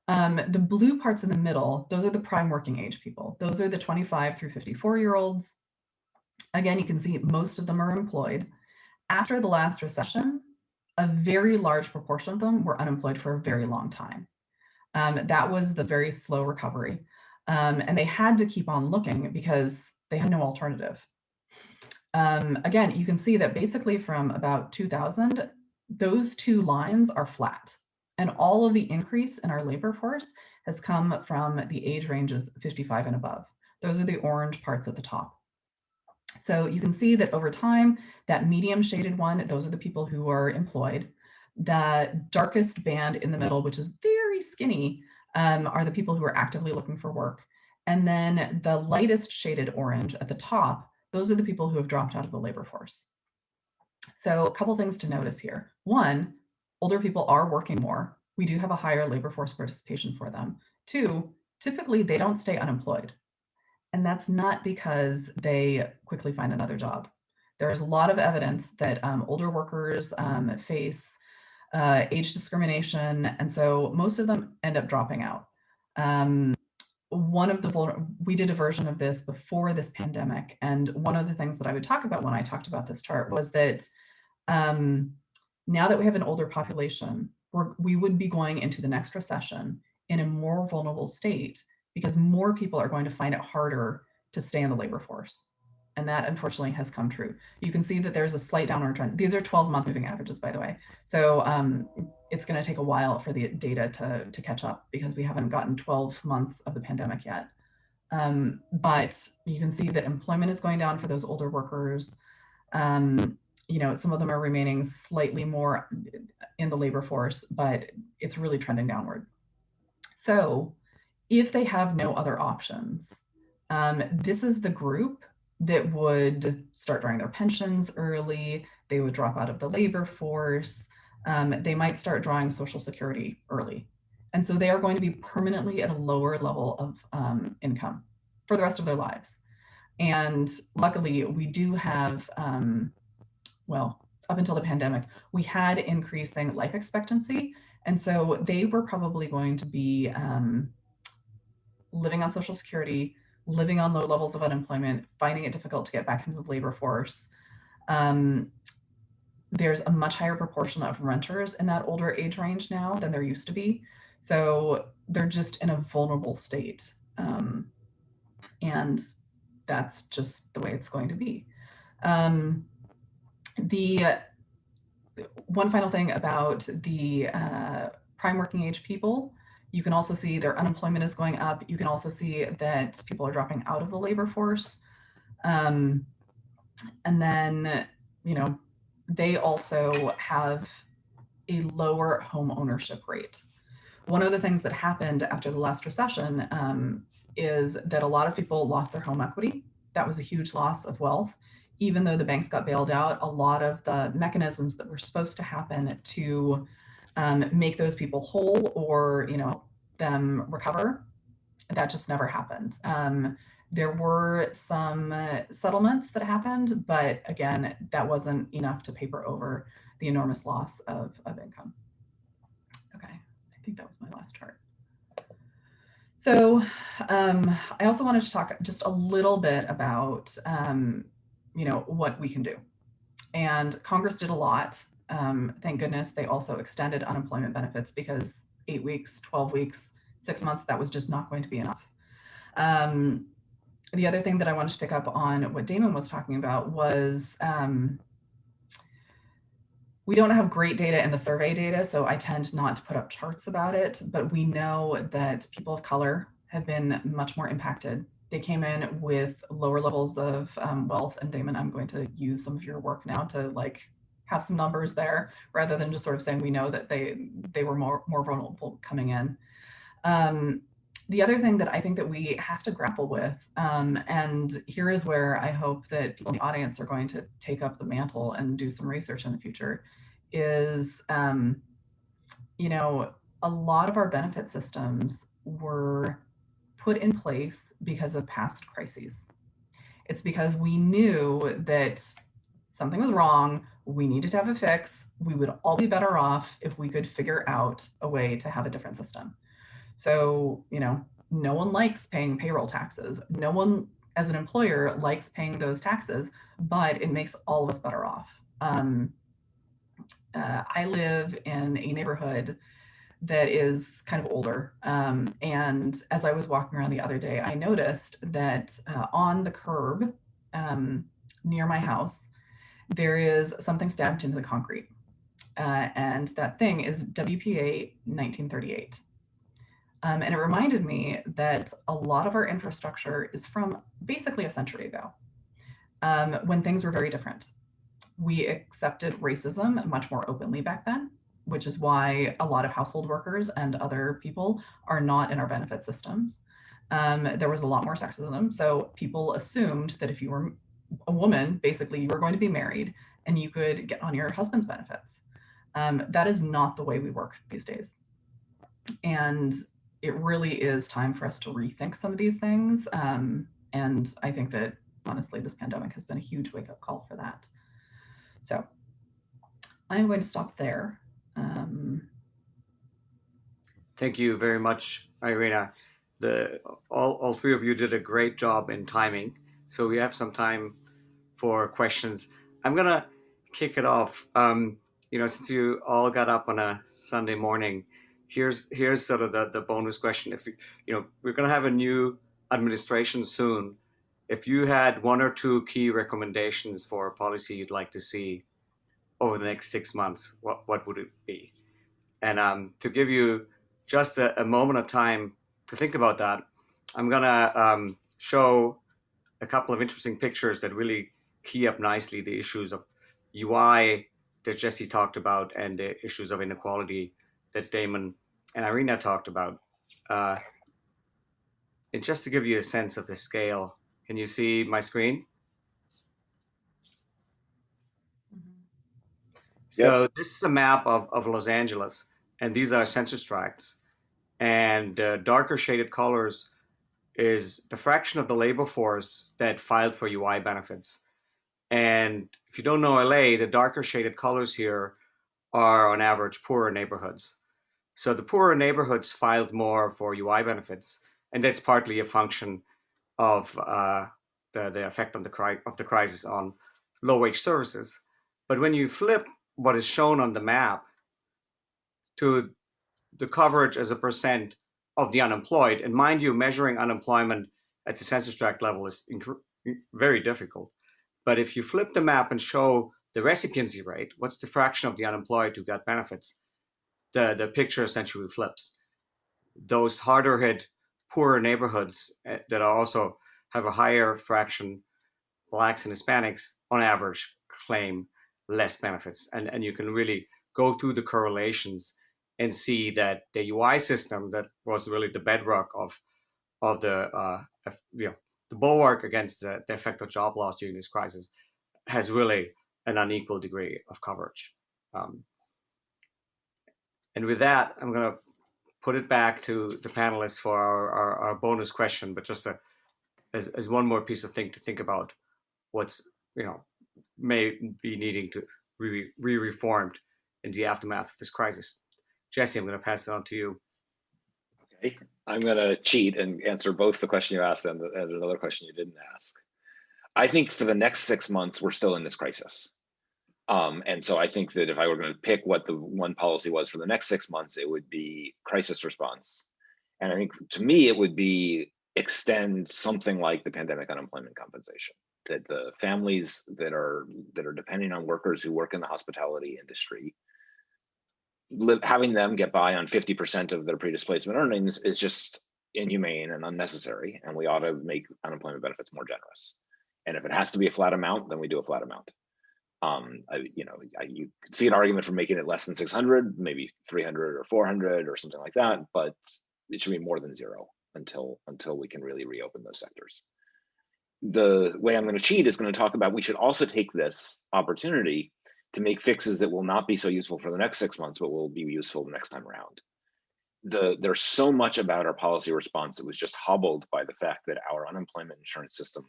The blue parts in the middle, those are the prime working age people. Those are the 25 through 54-year-olds. Again, you can see most of them are employed. After the last recession, a very large proportion of them were unemployed for a very long time. That was the very slow recovery. And they had to keep on looking because they had no alternative. Again, you can see that basically from about 2000, those two lines are flat. And all of the increase in our labor force has come from the age ranges 55 and above. Those are the orange parts at the top. So you can see that over time, that medium shaded one, those are the people who are employed. The darkest band in the middle, which is very skinny, are the people who are actively looking for work. And then the lightest shaded orange at the top, those are the people who have dropped out of the labor force. So a couple things to notice here. One, older people are working more. We do have a higher labor force participation for them. Two, typically they don't stay unemployed. And that's not because they quickly find another job. There's a lot of evidence that older workers face age discrimination. And so most of them end up dropping out. We did a version of this before this pandemic. And one of the things that I would talk about when I talked about this chart was that now that we have an older population, we would be going into the next recession in a more vulnerable state because more people are going to find it harder to stay in the labor force. And that unfortunately has come true. You can see that there's a slight downward trend. These are 12-month moving averages, by the way. So it's going to take a while for the data to catch up because we haven't gotten 12 months of the pandemic yet. But you can see that employment is going down for those older workers. You know, some of them are remaining slightly more in the labor force, but it's really trending downward. So if they have no other options, this is the group that would start drawing their pensions early. They would drop out of the labor force. They might start drawing Social Security early. And so they are going to be permanently at a lower level of income for the rest of their lives. And luckily, we do have, well, up until the pandemic, we had increasing life expectancy. And so they were probably going to be living on Social Security, living on low levels of unemployment, finding it difficult to get back into the labor force. There's a much higher proportion of renters in that older age range now than there used to be. So they're just in a vulnerable state. And that's just the way it's going to be. The one final thing about the prime working age people, you can also see their unemployment is going up. You can also see that people are dropping out of the labor force. And then, you know, they also have a lower home ownership rate. One of the things that happened after the last recession is that a lot of people lost their home equity. That was a huge loss of wealth. Even though the banks got bailed out, a lot of the mechanisms that were supposed to happen to make those people whole or, you know, them recover, that just never happened. There were some settlements that happened, but again, that wasn't enough to paper over the enormous loss of income. Okay, I think that was my last chart. So I also wanted to talk just a little bit about, you know, what we can do. And Congress did a lot. Thank goodness they also extended unemployment benefits, because 8 weeks, 12 weeks, 6 months, that was just not going to be enough. The other thing that I wanted to pick up on what Damon was talking about was we don't have great data in the survey data, so I tend not to put up charts about it, but we know that people of color have been much more impacted. They came in with lower levels of wealth, and Damon, I'm going to use some of your work now to like have some numbers there, rather than just sort of saying we know that they were more vulnerable coming in. The other thing that I think that we have to grapple with, and here is where I hope that people in the audience are going to take up the mantle and do some research in the future, is, you know, a lot of our benefit systems were put in place because of past crises. It's because we knew that something was wrong, we needed to have a fix, we would all be better off if we could figure out a way to have a different system. So, you know, no one likes paying payroll taxes. No one as an employer likes paying those taxes, but it makes all of us better off. I live in a neighborhood that is kind of older. And as I was walking around the other day, I noticed that on the curb near my house, there is something stabbed into the concrete. And that thing is WPA 1938. And it reminded me that a lot of our infrastructure is from basically a century ago, when things were very different. We accepted racism much more openly back then, which is why a lot of household workers and other people are not in our benefit systems. There was a lot more sexism. So people assumed that if you were a woman, basically you were going to be married and you could get on your husband's benefits. That is not the way we work these days. And it really is time for us to rethink some of these things. And I think that honestly, this pandemic has been a huge wake-up call for that. So I'm going to stop there. Thank you very much, Irena. All three of you did a great job in timing. So we have some time for questions. I'm gonna kick it off. You know, since you all got up on a Sunday morning, here's sort of the bonus question. If you know, we're gonna have a new administration soon. If you had one or two key recommendations for a policy you'd like to see over the next 6 months, what would it be? And to give you just a moment of time to think about that, I'm gonna show a couple of interesting pictures that really key up nicely the issues of UI that Jesse talked about and the issues of inequality that Damon and Irena talked about. And just to give you a sense of the scale, can you see my screen? So this is a map of Los Angeles, and these are census tracts. And darker shaded colors is the fraction of the labor force that filed for UI benefits. And if you don't know LA, the darker shaded colors here are on average poorer neighborhoods. So the poorer neighborhoods filed more for UI benefits, and that's partly a function of the effect of the crisis on low wage services. But when you flip what is shown on the map to the coverage as a percent of the unemployed, and mind you, measuring unemployment at the census tract level is very difficult. But if you flip the map and show the recipiency rate, what's the fraction of the unemployed who got benefits, the picture essentially flips. Those harder hit, poorer neighborhoods that are also have a higher fraction, Blacks and Hispanics on average claim less benefits. And you can really go through the correlations and see that the UI system that was really the bedrock of the the bulwark against the effect of job loss during this crisis has really an unequal degree of coverage. And with that, I'm going to put it back to the panelists for our bonus question, but just as one more piece of thing to think about what's, may be needing to be reformed in the aftermath of this crisis. Jesse, I'm going to pass it on to you. Okay, I'm going to cheat and answer both the question you asked and another question you didn't ask. I think for the next 6 months, we're still in this crisis. And so I think that if I were going to pick what the one policy was for the next 6 months, it would be crisis response. And I think to me, it would be extend something like the pandemic unemployment compensation, that the families that are depending on workers who work in the hospitality industry, having them get by on 50% of their pre-displacement earnings is just inhumane and unnecessary. And we ought to make unemployment benefits more generous. And if it has to be a flat amount, then we do a flat amount. You could see an argument for making it less than 600, maybe 300 or 400 or something like that, but it should be more than zero until we can really reopen those sectors. The way I'm going to cheat is going to talk about we should also take this opportunity to make fixes that will not be so useful for the next 6 months, but will be useful the next time around. There's so much about our policy response that was just hobbled by the fact that our unemployment insurance system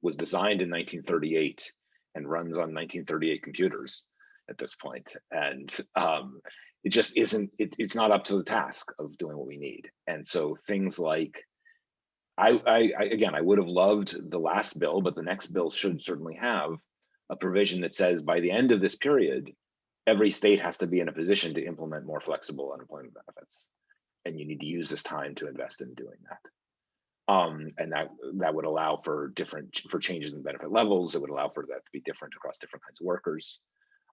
was designed in 1938 and runs on 1938 computers at this point. And it just isn't, it's not up to the task of doing what we need. And so things like, again, I would have loved the last bill, but the next bill should certainly have a provision that says by the end of this period, every state has to be in a position to implement more flexible unemployment benefits. And you need to use this time to invest in doing that. And that would allow for changes in benefit levels. It would allow for that to be different across different kinds of workers.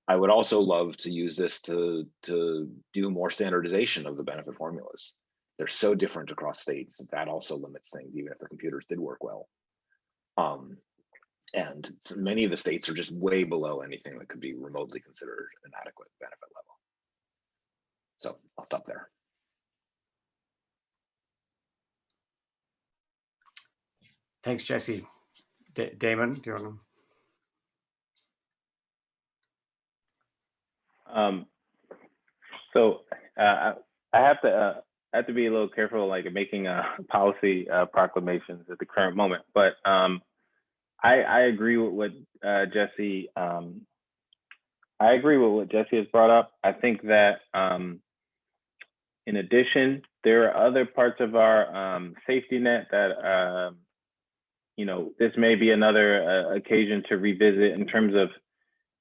I would also love to use this to do more standardization of the benefit formulas. They're so different across states that also limits things, even if the computers did work well. And many of the states are just way below anything that could be remotely considered an adequate benefit level. So I'll stop there. Thanks, Jesse. Damon, do you want to? So I have to be a little careful, like making policy proclamations at the current moment. But I agree with what Jesse. I agree with what Jesse has brought up. I think that in addition, there are other parts of our safety net that this may be another occasion to revisit in terms of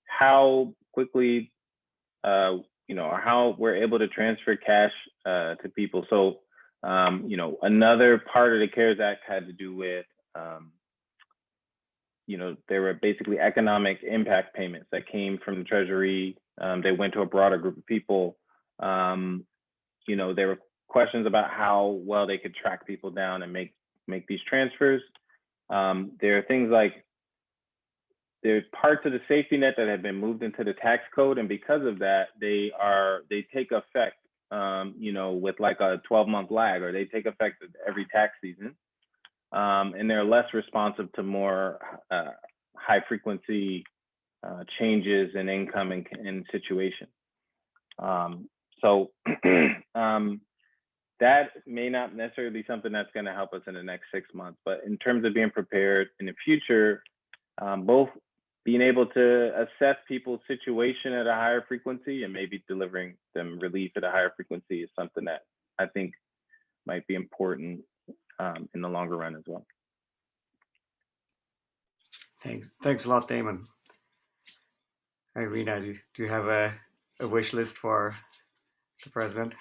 how quickly, or how we're able to transfer cash to people. So, another part of the CARES Act had to do with, there were basically economic impact payments that came from the Treasury. They went to a broader group of people. There were questions about how well they could track people down and make these transfers. There are things like there's parts of the safety net that have been moved into the tax code, and because of that, they take effect, with like a 12-month lag, or they take effect every tax season, and they're less responsive to more high frequency changes in income and situation. So that may not necessarily be something that's going to help us in the next 6 months. But in terms of being prepared in the future, both being able to assess people's situation at a higher frequency and maybe delivering them relief at a higher frequency is something that I think might be important in the longer run as well. Thanks a lot, Damon. Irena, do you have a wish list for the president?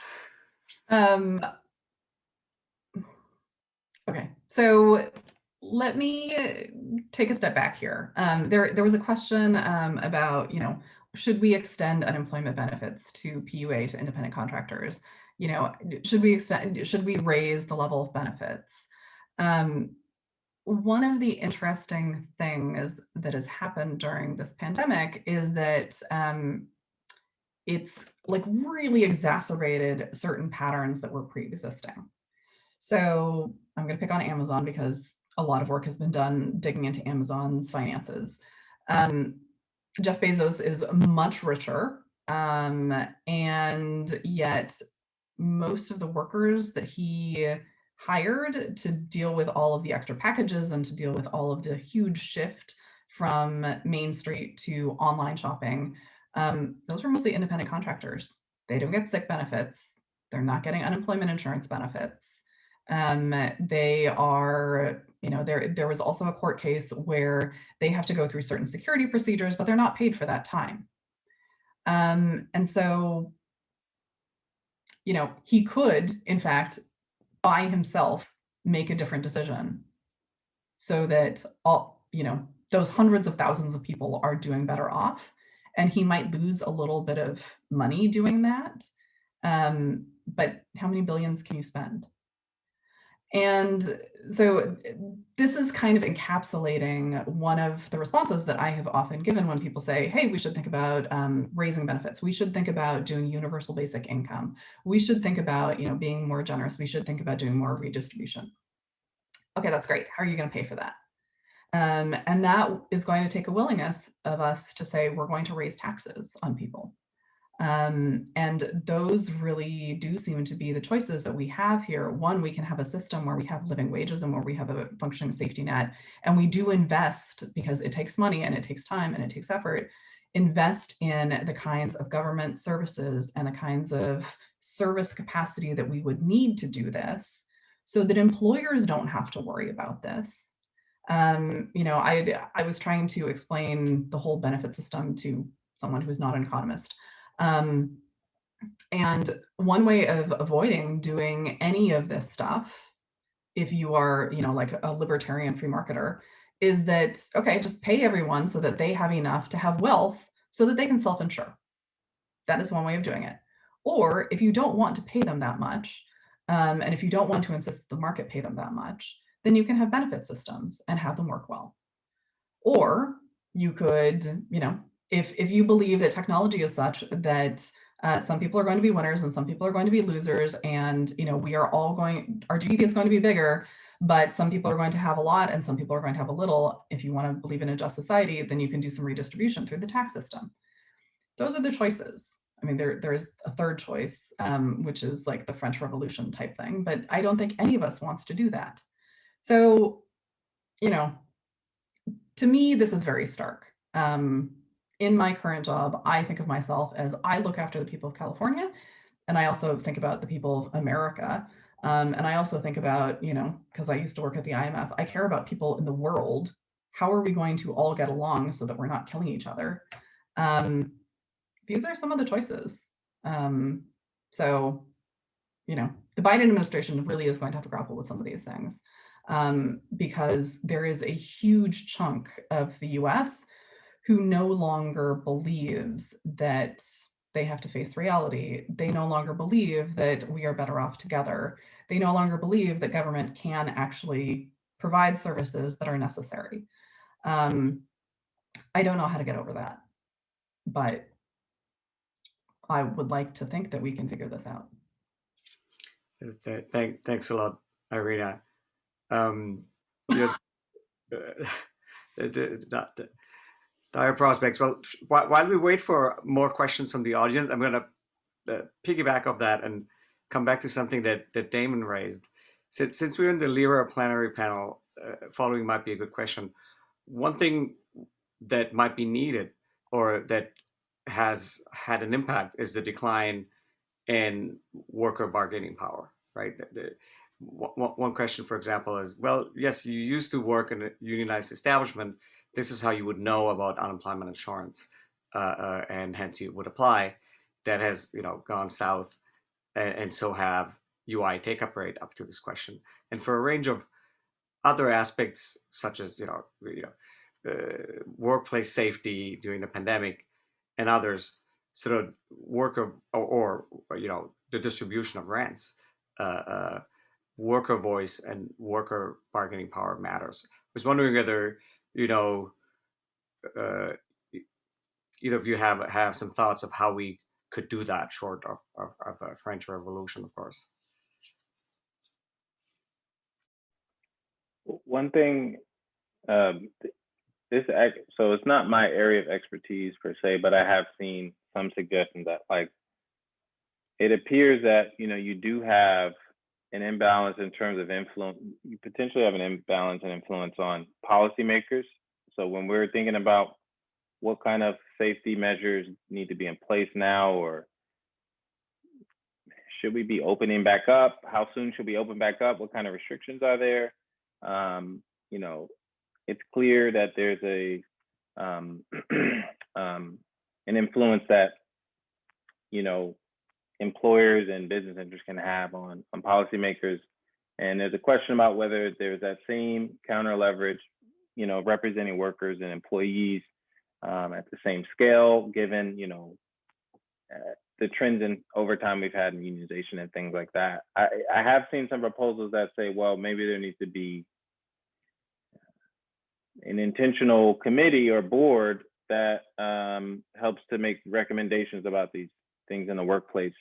Okay, so let me take a step back here. There was a question about, should we extend unemployment benefits to PUA, to independent contractors? Should we raise the level of benefits? One of the interesting things that has happened during this pandemic is that it's like really exacerbated certain patterns that were pre-existing. So I'm going to pick on Amazon because a lot of work has been done digging into Amazon's finances. Jeff Bezos is much richer, and yet most of the workers that he hired to deal with all of the extra packages and to deal with all of the huge shift from Main Street to online shopping, those were mostly independent contractors. They don't get sick benefits. They're not getting unemployment insurance benefits. They are, there was also a court case where they have to go through certain security procedures, but they're not paid for that time. And so, he could, in fact, by himself, make a different decision so that those hundreds of thousands of people are doing better off. And he might lose a little bit of money doing that. But how many billions can you spend? And so this is kind of encapsulating one of the responses that I have often given when people say, hey, we should think about raising benefits. We should think about doing universal basic income. We should think about being more generous. We should think about doing more redistribution. Okay, that's great. How are you going to pay for that? And that is going to take a willingness of us to say we're going to raise taxes on people. And those really do seem to be the choices that we have here. One, we can have a system where we have living wages and where we have a functioning safety net, and we do invest, because it takes money and it takes time and it takes effort, invest in the kinds of government services and the kinds of service capacity that we would need to do this so that employers don't have to worry about this. I was trying to explain the whole benefit system to someone who is not an economist. And one way of avoiding doing any of this stuff, if you are, like a libertarian free marketer, is that, okay, just pay everyone so that they have enough to have wealth so that they can self-insure. That is one way of doing it. Or if you don't want to pay them that much, and if you don't want to insist the market pay them that much, then you can have benefit systems and have them work well. Or you could, if you believe that technology is such that some people are going to be winners and some people are going to be losers, and our GDP is going to be bigger, but some people are going to have a lot and some people are going to have a little. If you want to believe in a just society, then you can do some redistribution through the tax system. Those are the choices. I mean, there is a third choice, which is like the French Revolution type thing, but I don't think any of us wants to do that. So, to me, this is very stark. In my current job, I think of myself as I look after the people of California, and I also think about the people of America. And I also think about, because I used to work at the IMF, I care about people in the world. How are we going to all get along so that we're not killing each other? These are some of the choices. So, the Biden administration really is going to have to grapple with some of these things, because there is a huge chunk of the US who no longer believes that they have to face reality. They no longer believe that we are better off together. They no longer believe that government can actually provide services that are necessary. I don't know how to get over that, but I would like to think that we can figure this out. Thanks a lot, Irena. Dire prospects. Well, while we wait for more questions from the audience, I'm going to piggyback off that and come back to something that Damon raised. Since we're in the LERA plenary panel, following might be a good question. One thing that might be needed or that has had an impact is the decline in worker bargaining power, right? One question, for example, is, well, yes, you used to work in a unionized establishment. This is how you would know about unemployment insurance, and hence you would apply. That has, gone south, and so have UI take-up rate up to this question. And for a range of other aspects, such as workplace safety during the pandemic and others, sort of worker or the distribution of rents, worker voice and worker bargaining power matters. I was wondering whether either of you have some thoughts of how we could do that, short of a French Revolution, of course. One thing, so it's not my area of expertise per se, but I have seen some suggestions that, like, it appears that you do have an imbalance in terms of influence. You potentially have an imbalance in influence on policymakers. So when we're thinking about what kind of safety measures need to be in place now, or should we be opening back up? How soon should we open back up? What kind of restrictions are there? It's clear that there's an influence that employers and business interests can have on policymakers. And there's a question about whether there's that same counter leverage, representing workers and employees at the same scale, given the trends in overtime we've had in unionization and things like that. I have seen some proposals that say, well, maybe there needs to be an intentional committee or board that helps to make recommendations about these things in the workplace.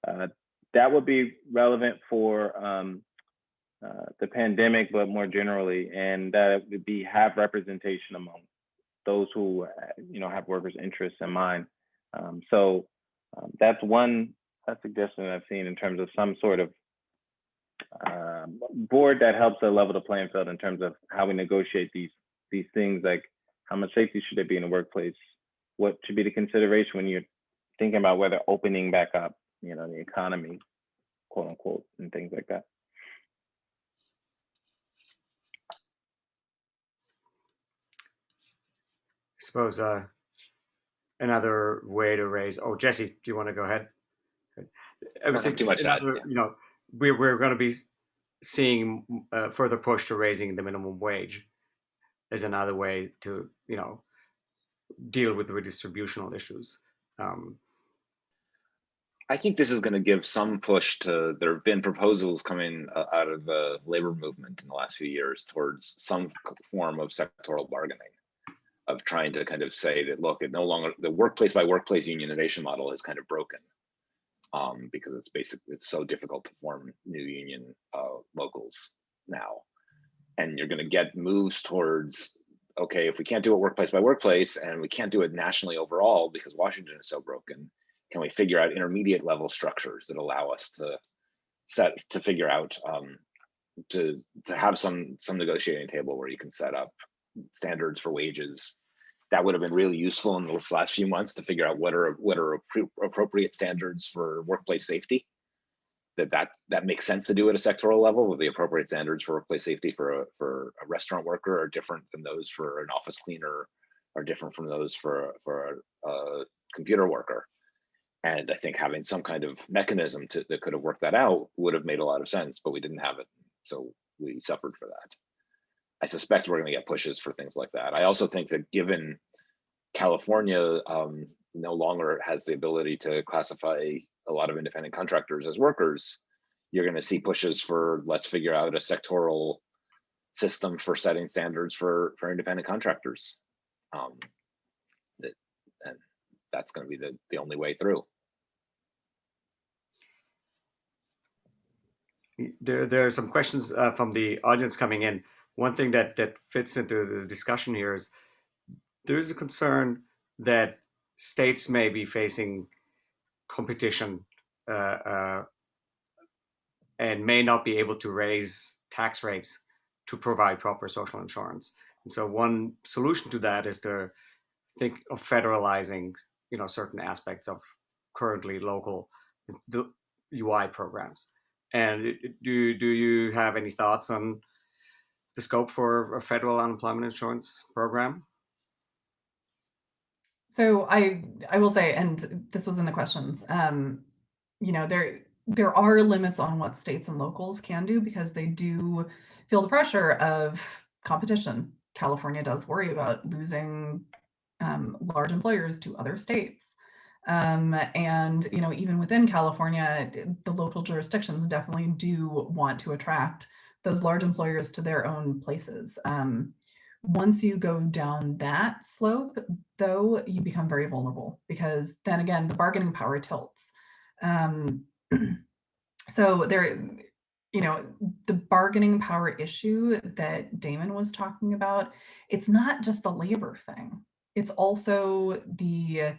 That would be relevant for the pandemic, but more generally, and that would have representation among those who have workers' interests in mind. That's one suggestion I've seen in terms of some sort of board that helps to level the playing field in terms of how we negotiate these things, like how much safety should there be in the workplace, what should be the consideration when you're thinking about whether opening back up, the economy, quote unquote, and things like that. I suppose another way to raise. Oh, Jesse, do you want to go ahead? I was thinking too much another, we're going to be seeing further push to raising the minimum wage as another way to deal with the redistributional issues. I think this is going to give some push to. There have been proposals coming out of the labor movement in the last few years towards some form of sectoral bargaining, of trying to kind of say that, look, it no longer, the workplace by workplace unionization model is kind of broken, because it's so difficult to form new union locals now. And you're going to get moves towards, okay, if we can't do it workplace by workplace and we can't do it nationally overall because Washington is so broken, can we figure out intermediate level structures that allow us to figure out, to have some negotiating table where you can set up standards for wages. That would have been really useful in the last few months to figure out what are appropriate standards for workplace safety. That makes sense to do at a sectoral level, with the appropriate standards for workplace safety for a restaurant worker are different than those for an office cleaner, are different from those for a computer worker. And I think having some kind of mechanism that could have worked that out would have made a lot of sense, but we didn't have it, so we suffered for that. I suspect we're going to get pushes for things like that. I also think that given California no longer has the ability to classify a lot of independent contractors as workers, you're going to see pushes for, let's figure out a sectoral system for setting standards for independent contractors. And that's going to be the only way through. There are some questions from the audience coming in. One thing that fits into the discussion here is there's a concern that states may be facing competition and may not be able to raise tax rates to provide proper social insurance. And so one solution to that is to think of federalizing, certain aspects of currently local UI programs. And do you have any thoughts on the scope for a federal unemployment insurance program? So I will say, and this was in the questions, there are limits on what states and locals can do because they do feel the pressure of competition. California does worry about losing large employers to other states. And even within California, the local jurisdictions definitely do want to attract those large employers to their own places. Once you go down that slope, though, you become very vulnerable because then again, the bargaining power tilts. So there, the bargaining power issue that Damon was talking about, it's not just the labor thing. It's also the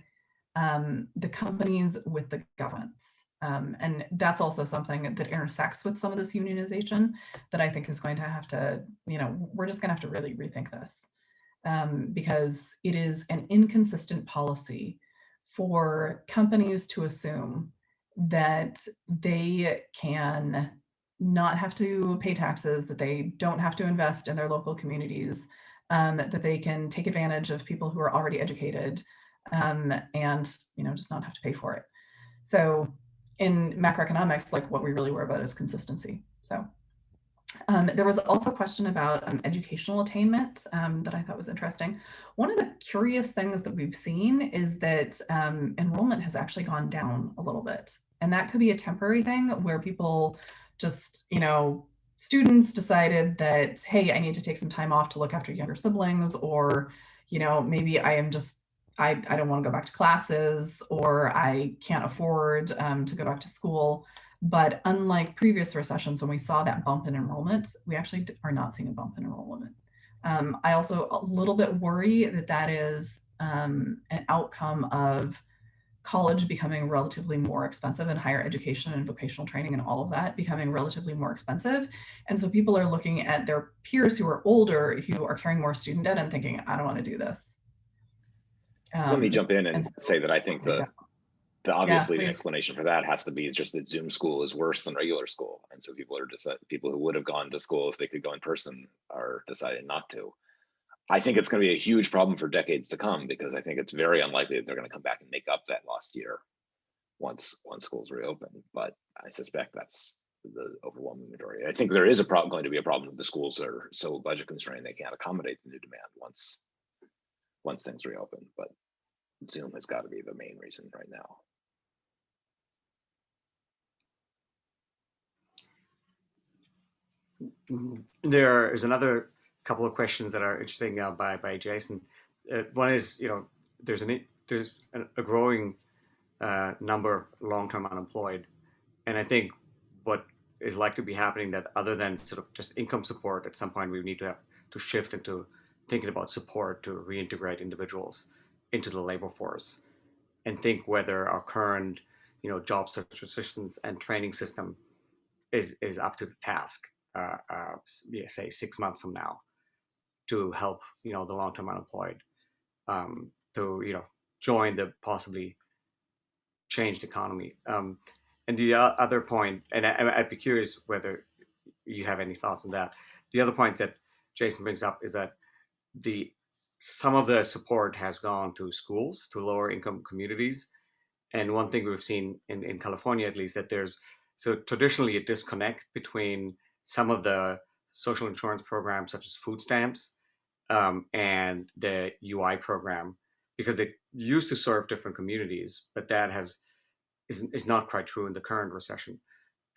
companies with the governments. And that's also something that intersects with some of this unionization that I think is going to have to, we're just going to have to really rethink this because it is an inconsistent policy for companies to assume that they can not have to pay taxes, that they don't have to invest in their local communities, that they can take advantage of people who are already educated, and just not have to pay for it. So in macroeconomics, like what we really worry about is consistency. So there was also a question about educational attainment that I thought was interesting. One of the curious things that we've seen is that enrollment has actually gone down a little bit. And that could be a temporary thing where people just, students decided that, hey, I need to take some time off to look after younger siblings, or, maybe I don't want to go back to classes, or I can't afford to go back to school. But unlike previous recessions, when we saw that bump in enrollment, we actually are not seeing a bump in enrollment. I also a little bit worry that that is an outcome of college becoming relatively more expensive, and higher education and vocational training and all of that becoming relatively more expensive. And so people are looking at their peers who are older, who are carrying more student debt, and thinking, I don't want to do this. Let me jump in and say that I think the obviously the please. explanation for that has to be just that Zoom school is worse than regular school, and so people who would have gone to school if they could go in person are deciding not to. I think it's going to be a huge problem for decades to come because I think it's very unlikely that they're going to come back and make up that lost year once schools reopen. But I suspect that's the overwhelming majority. I think there is going to be a problem if the schools are so budget constrained they can't accommodate the new demand once things reopen. But Zoom has got to be the main reason right now. There is another couple of questions that are interesting by Jason. One is, there's a growing number of long-term unemployed, and I think what is likely to be happening that other than sort of just income support, at some point we need to have to shift into thinking about support to reintegrate individuals into the labor force, and think whether our current, job search assistance and training system is up to the task. Say 6 months from now, to help the long-term unemployed to join the possibly changed economy. And the other point, and I'd be curious whether you have any thoughts on that. The other point that Jason brings up is that some of the support has gone to schools, to lower income communities. And one thing we've seen in California, at least, that there's traditionally a disconnect between some of the social insurance programs, such as food stamps, and the UI program, because they used to serve different communities, but that is not quite true in the current recession.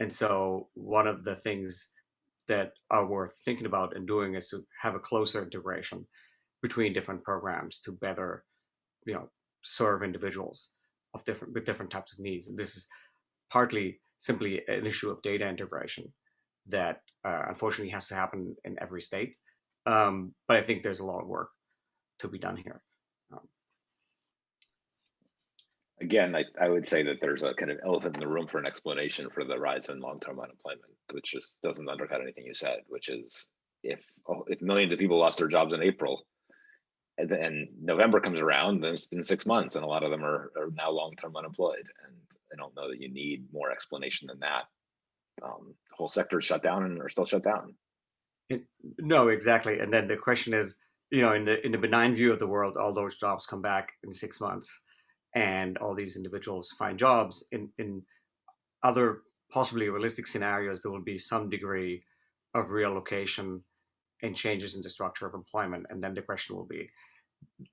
And so one of the things that are worth thinking about and doing is to have a closer integration between different programs to better, serve individuals with different types of needs. And this is partly simply an issue of data integration that unfortunately has to happen in every state. But I think there's a lot of work to be done here. Again, I would say that there's a kind of elephant in the room for an explanation for the rise in long-term unemployment, which just doesn't undercut anything you said, which is if millions of people lost their jobs in April, and then November comes around, then it's been 6 months, and a lot of them are now long-term unemployed. And I don't know that you need more explanation than that. Whole sectors shut down and are still shut down. No, exactly. And then the question is, in the benign view of the world, all those jobs come back in 6 months, and all these individuals find jobs. In other possibly realistic scenarios, there will be some degree of reallocation and changes in the structure of employment. And then the question will be,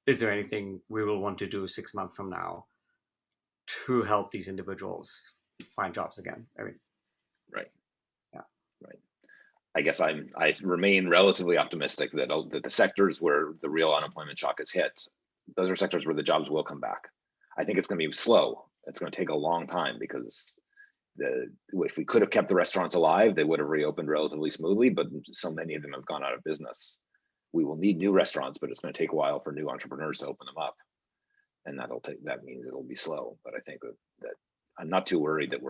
is there anything we will want to do 6 months from now to help these individuals find jobs again? I mean, right. Yeah. Right. I guess I remain relatively optimistic that the sectors where the real unemployment shock is hit, those are sectors where the jobs will come back. I think it's going to be slow. It's going to take a long time because if we could have kept the restaurants alive, they would have reopened relatively smoothly, but so many of them have gone out of business. We will need new restaurants, but it's going to take a while for new entrepreneurs to open them up. And that means it'll be slow. But I think that I'm not too worried that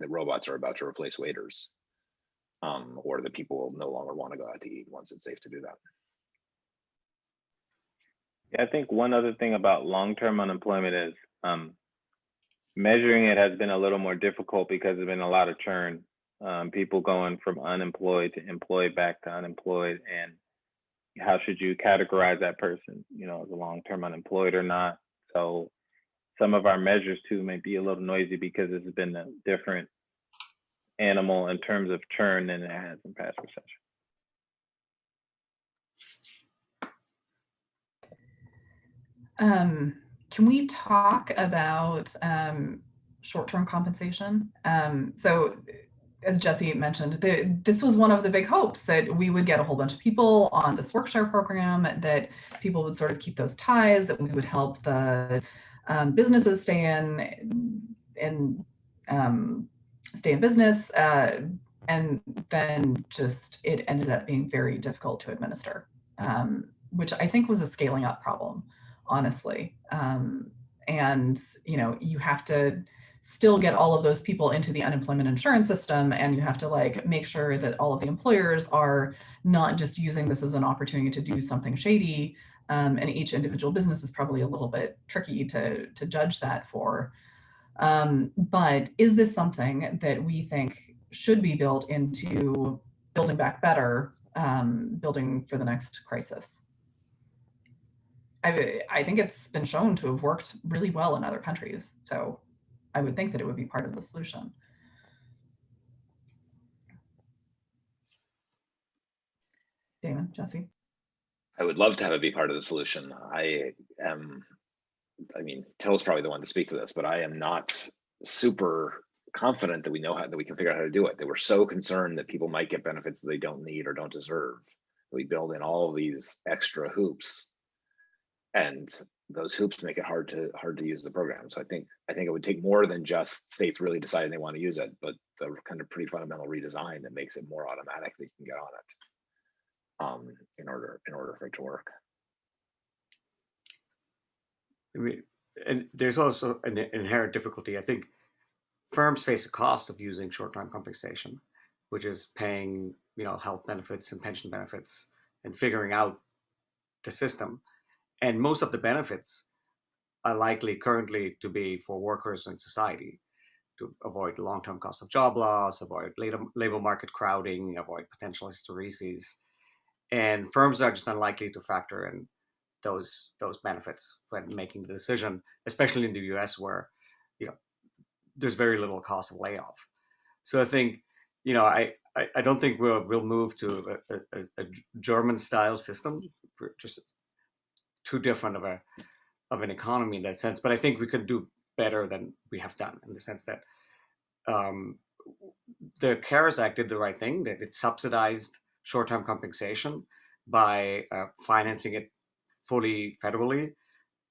that robots are about to replace waiters. Or that people will no longer want to go out to eat once it's safe to do that. Yeah, I think one other thing about long-term unemployment is measuring it has been a little more difficult because there's been a lot of churn. People going from unemployed to employed back to unemployed, and how should you categorize that person, as a long-term unemployed or not? So some of our measures too may be a little noisy because this has been a different animal in terms of churn than it has in past recession. Can we talk about short-term compensation? So as Jesse mentioned, this was one of the big hopes, that we would get a whole bunch of people on this work-share program, that people would sort of keep those ties, that we would help the businesses stay in business, and then just it ended up being very difficult to administer, which I think was a scaling up problem, honestly. And you have to still get all of those people into the unemployment insurance system, and you have to make sure that all of the employers are not just using this as an opportunity to do something shady. And each individual business is probably a little bit tricky to judge that for. But is this something that we think should be built into building back better, building for the next crisis? I think it's been shown to have worked really well in other countries. So I would think that it would be part of the solution. Damon, Jesse? I would love to have it be part of the solution. Till's probably the one to speak to this, but I am not super confident that we can figure out how to do it. They were so concerned that people might get benefits that they don't need or don't deserve. We build in all of these extra hoops, and those hoops make it hard to use the program. So I think it would take more than just states really deciding they want to use it, but the kind of pretty fundamental redesign that makes it more automatic that you can get on it in order for it to work. And there's also an inherent difficulty. I think firms face a cost of using short-term compensation, which is paying, health benefits and pension benefits and figuring out the system. And most of the benefits are likely currently to be for workers in society, to avoid the long-term cost of job loss, avoid labor market crowding, avoid potential hystereses. And firms are just unlikely to factor in those benefits when making the decision, especially in the US, where there's very little cost of layoff. So I think I don't think we'll move to a German style system, for just too different of an economy in that sense. But I think we could do better than we have done, in the sense that the CARES Act did the right thing, that it subsidized short-term compensation by financing it fully federally,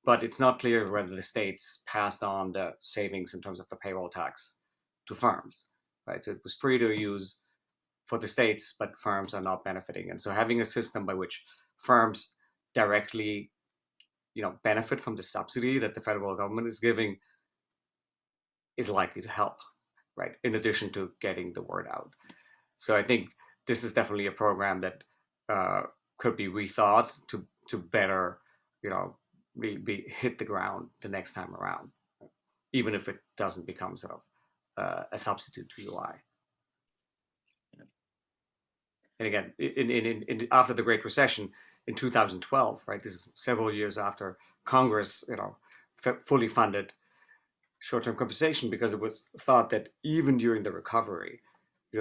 but it's not clear whether the states passed on the savings in terms of the payroll tax to firms, right? So it was free to use for the states, but firms are not benefiting. And so having a system by which firms directly, benefit from the subsidy that the federal government is giving is likely to help, right? In addition to getting the word out. So I think this is definitely a program that could be rethought to better, be hit the ground the next time around, even if it doesn't become sort of a substitute to UI. And again, after the Great Recession in 2012, right? This is several years after Congress, fully funded short-term compensation, because it was thought that even during the recovery,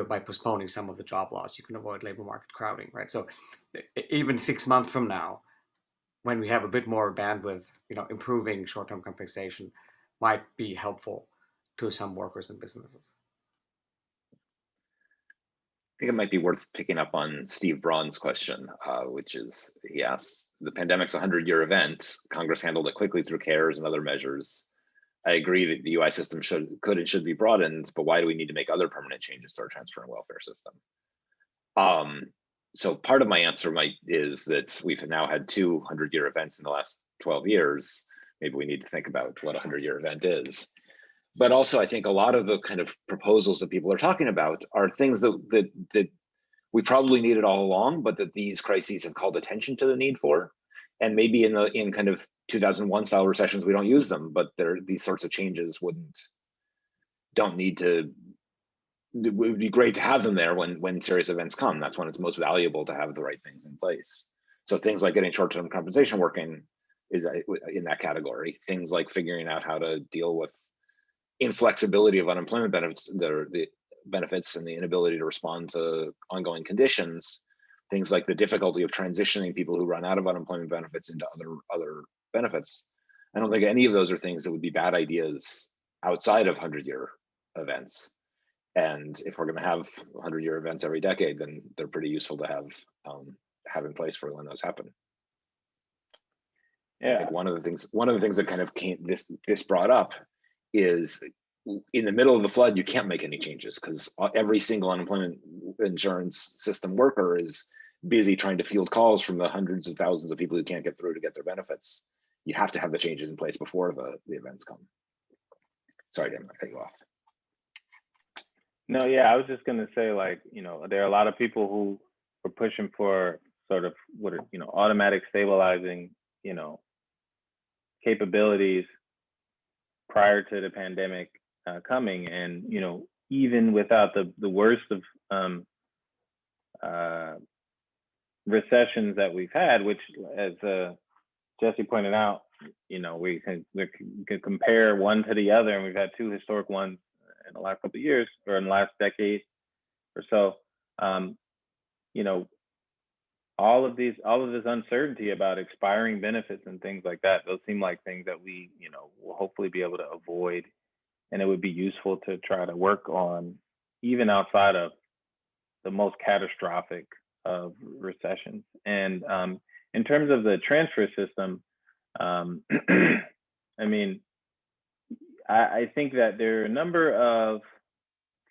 by postponing some of the job loss, you can avoid labor market crowding, right? So even 6 months from now, when we have a bit more bandwidth, improving short-term compensation might be helpful to some workers and businesses. I think it might be worth picking up on Steve Braun's question, which is, he asks, the pandemic's a 100-year event. Congress handled it quickly through CARES and other measures. I agree that the UI system could and should be broadened, but why do we need to make other permanent changes to our transfer and welfare system? So part of my answer is that we've now had 2 100-year events in the last 12 years. Maybe we need to think about what a 100-year event is. But also, I think a lot of the kind of proposals that people are talking about are things that we probably needed all along, but that these crises have called attention to the need for. And maybe in kind of 2001 style recessions, we don't use them, but these sorts of changes don't need to. It would be great to have them there when serious events come. That's when it's most valuable to have the right things in place. So things like getting short-term compensation working is in that category. Things like figuring out how to deal with inflexibility of unemployment benefits, the benefits and the inability to respond to ongoing conditions. Things like the difficulty of transitioning people who run out of unemployment benefits into other benefits. I don't think any of those are things that would be bad ideas outside of 100-year events. And if we're going to have 100-year events every decade, then they're pretty useful to have in place for when those happen. Yeah. I think one of the things that kind of this brought up is, in the middle of the flood, you can't make any changes because every single unemployment insurance system worker is busy trying to field calls from the hundreds of thousands of people who can't get through to get their benefits. You have to have the changes in place before the events come. Sorry, Damon, I cut you off. No, yeah, I was just going to say, there are a lot of people who are pushing for sort of automatic stabilizing, capabilities prior to the pandemic coming. And, even without the worst of recessions that we've had, which, as Jesse pointed out, we can compare one to the other, and we've had 2 historic ones in the last couple of years, or in the last decade or so. All of this uncertainty about expiring benefits and things like that, those seem like things that we, will hopefully be able to avoid, and it would be useful to try to work on, even outside of the most catastrophic of recessions. And in terms of the transfer system, I mean, I think that there are a number of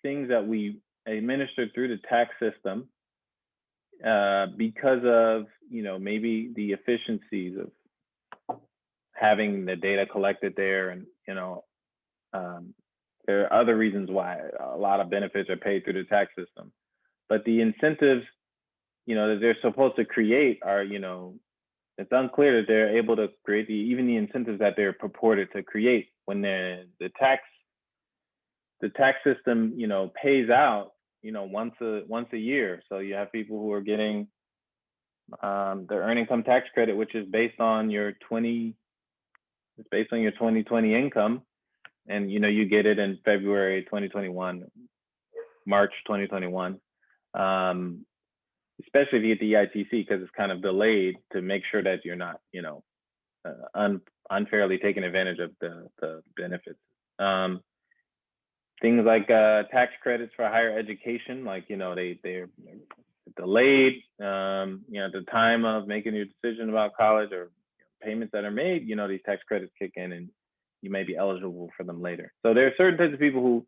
things that we administered through the tax system because of, maybe the efficiencies of having the data collected there. And, there are other reasons why a lot of benefits are paid through the tax system. But the incentives, that they're supposed to create are, it's unclear that they're able to create even the incentives that they're purported to create when the tax system, pays out, once a year. So you have people who are getting their earned income tax credit, which is based on your 2020 income, and you get it in February 2021, March 2021. Especially if you get the EITC, because it's kind of delayed to make sure that you're not, unfairly taking advantage of the benefits. Things like tax credits for higher education, they're delayed. At the time of making your decision about college or payments that are made, these tax credits kick in and you may be eligible for them later. So there are certain types of people who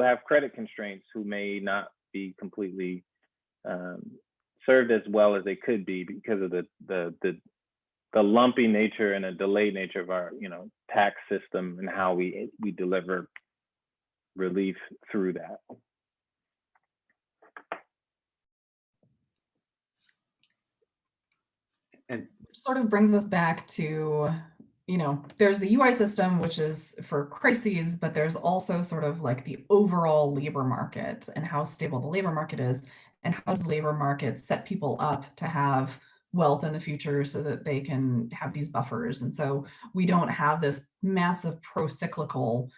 have credit constraints who may not be completely served as well as they could be because of the lumpy nature and a delayed nature of our tax system and how we deliver relief through that. And Sort of brings us back to, there's the UI system, which is for crises, but there's also sort of like the overall labor market and how stable the labor market is, and how does the labor market set people up to have wealth in the future so that they can have these buffers. And so we don't have this massive pro-cyclical,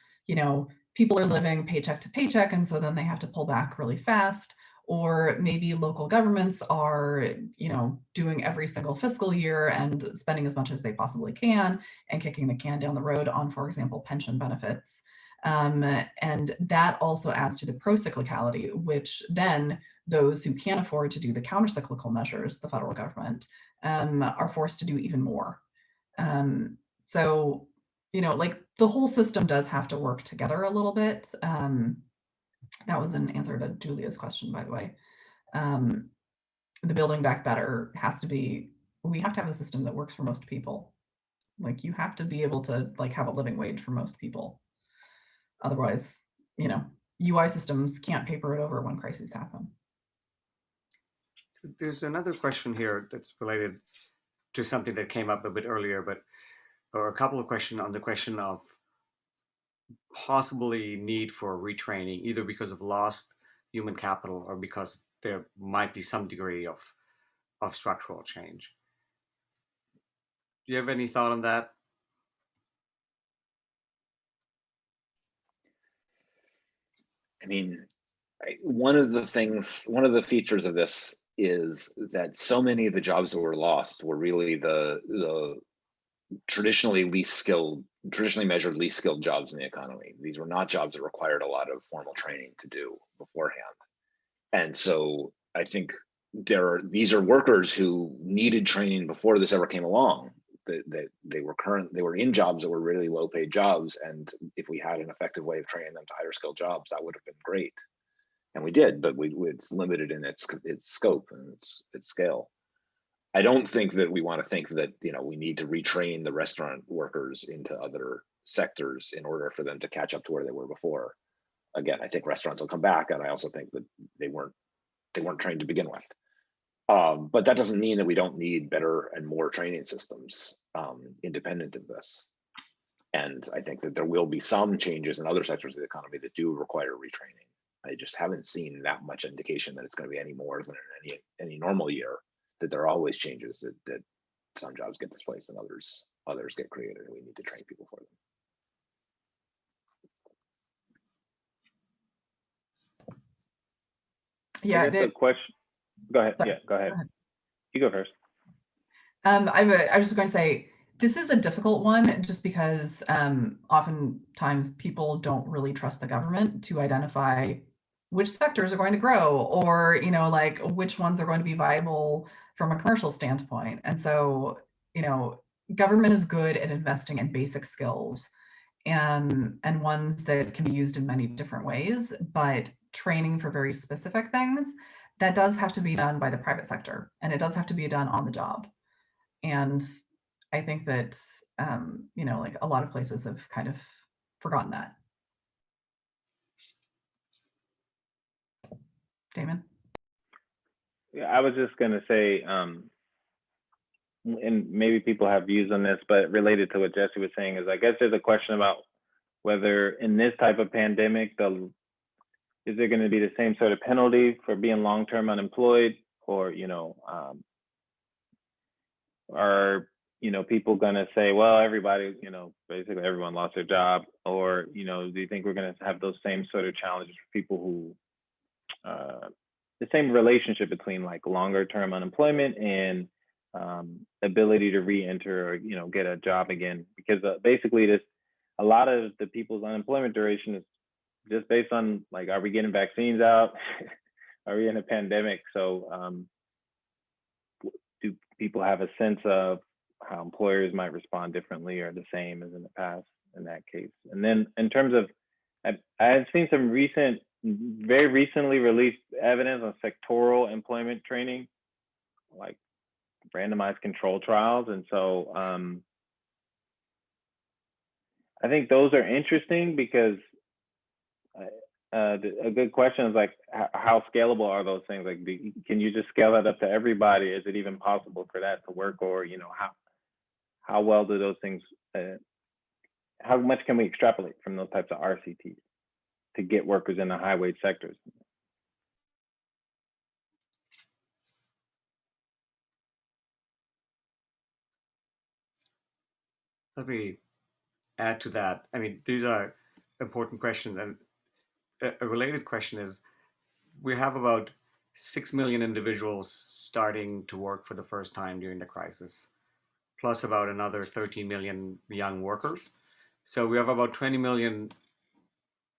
people are living paycheck to paycheck, and so then they have to pull back really fast. Or maybe local governments are, doing every single fiscal year and spending as much as they possibly can and kicking the can down the road on, for example, pension benefits. And that also adds to the pro-cyclicality, which then those who can't afford to do the counter-cyclical measures, the federal government, are forced to do even more. So, like the whole system does have to work together a little bit. That was an answer to Julia's question, by the way. The building back better has to be, we have to have a system that works for most people. Like you have to be able to like have a living wage for most people. Otherwise, UI systems can't paper it over when crises happen. there's another question here that's related to something that came up a bit earlier, or a couple of questions on the question of possibly need for retraining, either because of lost human capital or because there might be some degree of structural change. Do you have any thought on that? I mean, one of the features of this is that so many of the jobs that were lost were really the traditionally measured least skilled jobs in the economy. These were not jobs that required a lot of formal training to do beforehand. And so I think these are workers who needed training before this ever came along. That they were in jobs that were really low paid jobs. And if we had an effective way of training them to higher skilled jobs, that would have been great. And we did, but it's limited in its scope and its scale. I don't think that we want to think that, we need to retrain the restaurant workers into other sectors in order for them to catch up to where they were before. Again, I think restaurants will come back, and I also think that they weren't trained to begin with. But that doesn't mean that we don't need better and more training systems independent of this. And I think that there will be some changes in other sectors of the economy that do require retraining. I just haven't seen that much indication that it's going to be any more than in any normal year, that there are always changes that some jobs get displaced and others get created, and we need to train people for them. Yeah. The question. Go ahead. Sorry, Yeah, go ahead. go ahead. You go first. I was just going to say, this is a difficult one just because oftentimes people don't really trust the government to identify which sectors are going to grow, or like which ones are going to be viable from a commercial standpoint. And so government is good at investing in basic skills and ones that can be used in many different ways, but training for very specific things, that does have to be done by the private sector, and it does have to be done on the job. And I think that like a lot of places have kind of forgotten that. Damon? Yeah, I was just going to say, and maybe people have views on this, but related to what Jesse was saying is, I guess there's a question about whether in this type of pandemic, is there going to be the same sort of penalty for being long-term unemployed, or are people going to say, well, everybody, basically everyone lost their job, or do you think we're going to have those same sort of challenges for people who the same relationship between like longer term unemployment and ability to re-enter or get a job again? Because basically a lot of the people's unemployment duration is just based on like, are we getting vaccines out? Are we in a pandemic? So do people have a sense of how employers might respond differently or the same as in the past in that case? And then in terms of, I've seen some very recently released evidence on sectoral employment training, like randomized control trials. And so I think those are interesting because A good question is like, how scalable are those things? Like, can you just scale that up to everybody? Is it even possible for that to work? Or, you know, how well do those things, how much can we extrapolate from those types of RCTs to get workers in the high wage sectors? Let me add to that. I mean, these are important questions. And a related question is, we have about 6 million individuals starting to work for the first time during the crisis, plus about another 13 million young workers. So we have about 20 million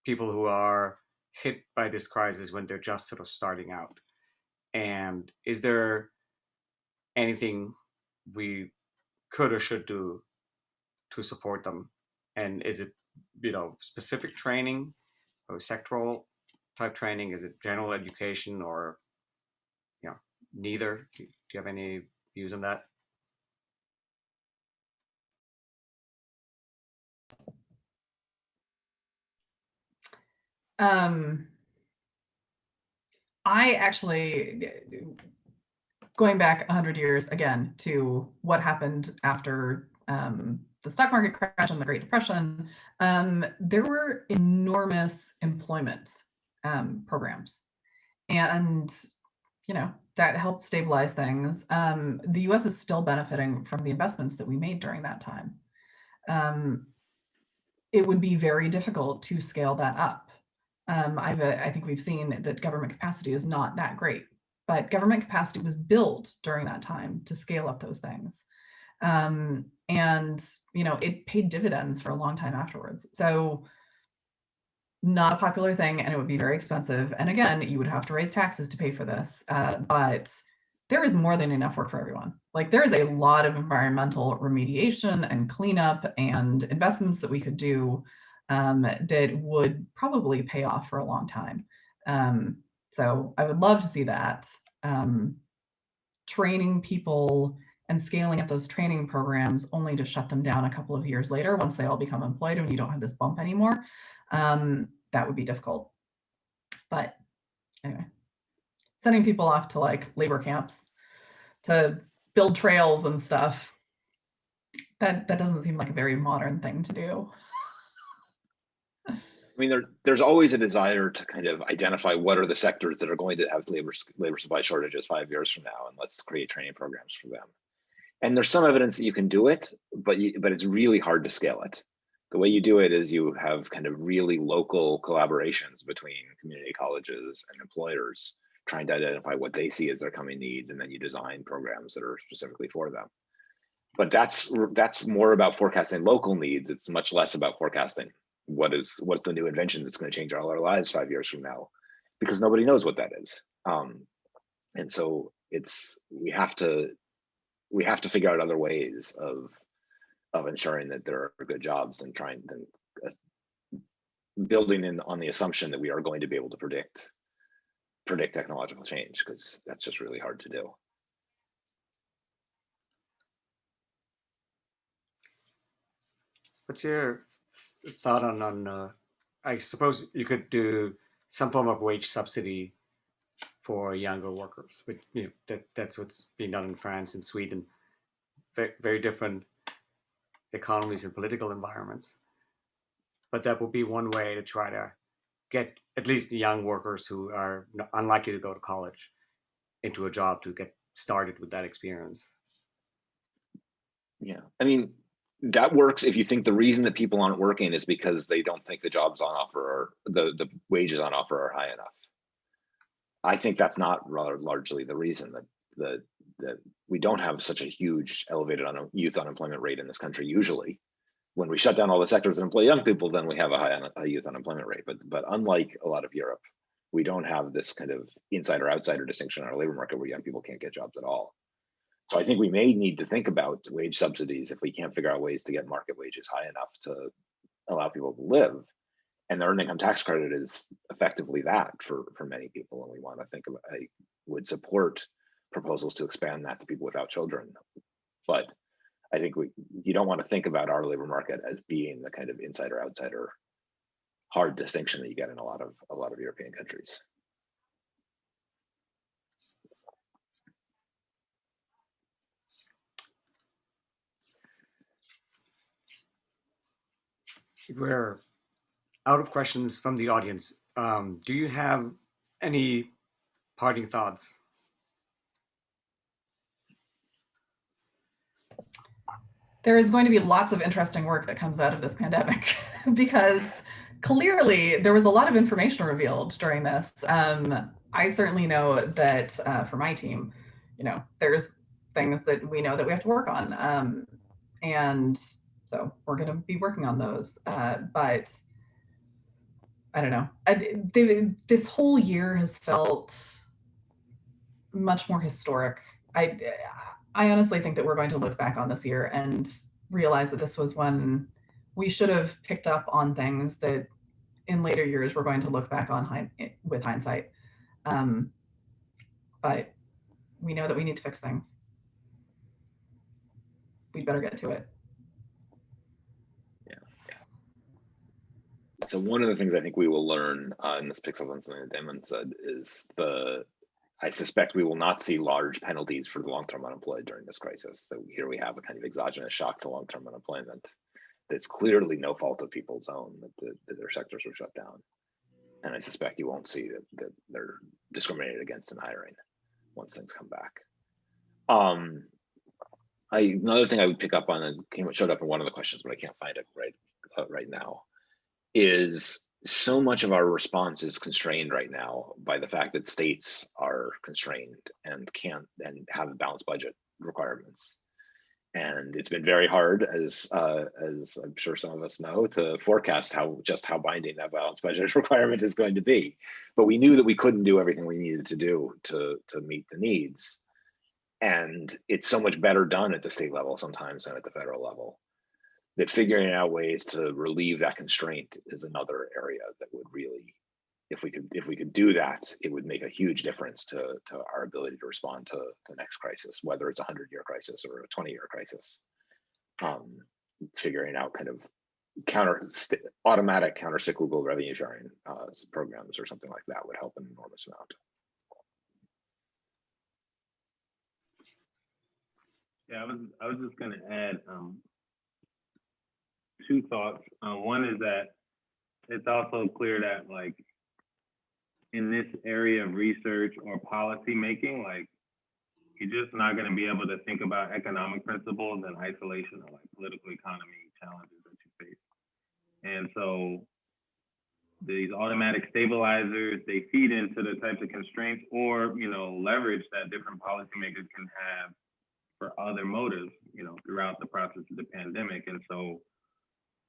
people who are hit by this crisis when they're just sort of starting out. And is there anything we could or should do to support them? And is it, you know, specific training or sectoral type training? Is it general education, or, you know, neither? Do you have any views on that? I actually, going back 100 years again to what happened after the stock market crash and the Great Depression, there were enormous employment programs, and you know that helped stabilize things. The U.S. is still benefiting from the investments that we made during that time. It would be very difficult to scale that up. I think we've seen that government capacity is not that great, but government capacity was built during that time to scale up those things. And, you know, it paid dividends for a long time afterwards. So not a popular thing, and it would be very expensive. And again, you would have to raise taxes to pay for this, but there is more than enough work for everyone. Like, there is a lot of environmental remediation and cleanup and investments that we could do that would probably pay off for a long time. So I would love to see that. Training people and scaling up those training programs only to shut them down a couple of years later once they all become employed and you don't have this bump anymore, that would be difficult. But anyway, sending people off to like labor camps to build trails and stuff, that doesn't seem like a very modern thing to do. I mean, there's always a desire to kind of identify what are the sectors that are going to have labor supply shortages 5 years from now, and let's create training programs for them. And there's some evidence that you can do it, but it's really hard to scale it. The way you do it is you have kind of really local collaborations between community colleges and employers, trying to identify what they see as their coming needs, and then you design programs that are specifically for them. But that's more about forecasting local needs. It's much less about forecasting what's the new invention that's going to change all our lives 5 years from now, because nobody knows what that is. And so we have to figure out other ways of ensuring that there are good jobs, and trying building in on the assumption that we are going to be able to predict technological change, because that's just really hard to do. What's your thought on I suppose you could do some form of wage subsidy for younger workers, but you know, that's what's being done in France and Sweden. Very, very different economies and political environments. But that would be one way to try to get at least the young workers who are unlikely to go to college into a job to get started with that experience. Yeah, I mean, that works if you think the reason that people aren't working is because they don't think the jobs on offer or the wages on offer are high enough. I think that's not largely the reason that we don't have such a huge elevated youth unemployment rate in this country. Usually, when we shut down all the sectors that employ young people, then we have a high youth unemployment rate. But unlike a lot of Europe, we don't have this kind of insider-outsider distinction in our labor market where young people can't get jobs at all. So I think we may need to think about wage subsidies if we can't figure out ways to get market wages high enough to allow people to live. And the earned income tax credit is effectively that for many people. And we want to think about, I would support proposals to expand that to people without children. But I think you don't want to think about our labor market as being the kind of insider-outsider hard distinction that you get in a lot of European countries. We're out of questions from the audience. Do you have any parting thoughts? There is going to be lots of interesting work that comes out of this pandemic because clearly there was a lot of information revealed during this. I certainly know that for my team, there's things that we know that we have to work on. And so we're going to be working on those. But I don't know. This whole year has felt much more historic. I honestly think that we're going to look back on this year and realize that this was when we should have picked up on things that in later years we're going to look back on with hindsight. But we know that we need to fix things. We'd better get to it. Yeah. So one of the things I think we will learn, and this picks up on something that Damon said, is I suspect we will not see large penalties for the long-term unemployed during this crisis. So here we have a kind of exogenous shock to long-term unemployment that's clearly no fault of people's own, that their sectors were shut down. And I suspect you won't see that they're discriminated against in hiring once things come back. Another thing I would pick up on, and showed up in one of the questions, but I can't find it right now, is so much of our response is constrained right now by the fact that states are constrained and have balanced budget requirements. And it's been very hard, as I'm sure some of us know, to forecast just how binding that balanced budget requirement is going to be. But we knew that we couldn't do everything we needed to do to meet the needs. And it's so much better done at the state level sometimes than at the federal level, that figuring out ways to relieve that constraint is another area that would really, if we could do that, it would make a huge difference to our ability to respond to the next crisis, whether it's a 100-year crisis or a 20-year crisis. Figuring out kind of automatic counter-cyclical revenue sharing programs or something like that would help an enormous amount. Yeah, I was just going to add two thoughts. One is that it's also clear that, like, in this area of research or policy making, like, you're just not going to be able to think about economic principles in isolation of, like, political economy challenges that you face. And so these automatic stabilizers, they feed into the types of constraints or, leverage that different policymakers can have for other motives, throughout the process of the pandemic. And so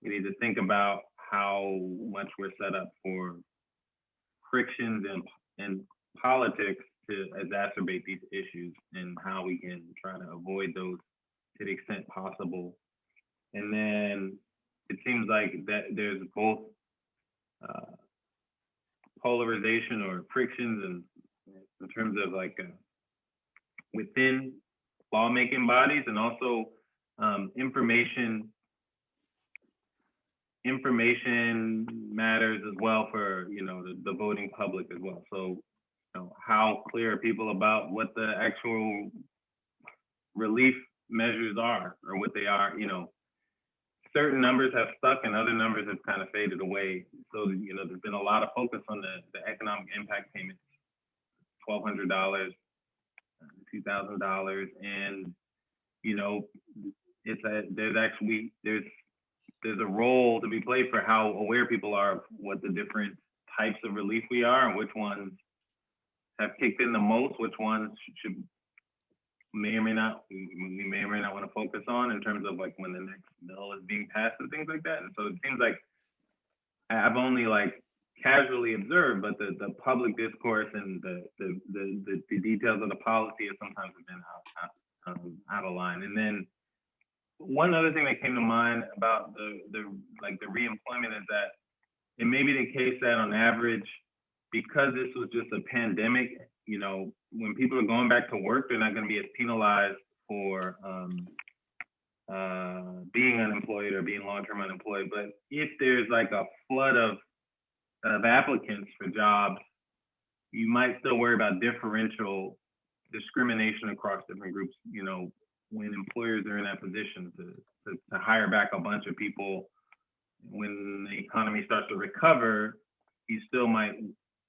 we need to think about how much we're set up for frictions in politics to exacerbate these issues, and how we can try to avoid those to the extent possible. And then it seems like that there's both polarization or frictions in terms of, like, within lawmaking bodies, and also information matters as well for the voting public as well. So how clear are people about what the actual relief measures are, or what they are? Certain numbers have stuck and other numbers have kind of faded away. So there's been a lot of focus on the economic impact payments, $1,200, $2,000, and there's a role to be played for how aware people are of what the different types of relief we are, and which ones have kicked in the most, which ones we may or may not want to focus on in terms of, like, when the next bill is being passed and things like that. And so it seems like I've only, like, casually observed, but the public discourse and the details of the policy have sometimes been out of line. And then one other thing that came to mind about the reemployment is that it may be the case that on average, because this was just a pandemic, when people are going back to work, they're not going to be as penalized for being unemployed or being long-term unemployed. But if there's, like, a flood of of applicants for jobs, you might still worry about differential discrimination across different groups. You know, when employers are in that position to hire back a bunch of people, when the economy starts to recover, you still might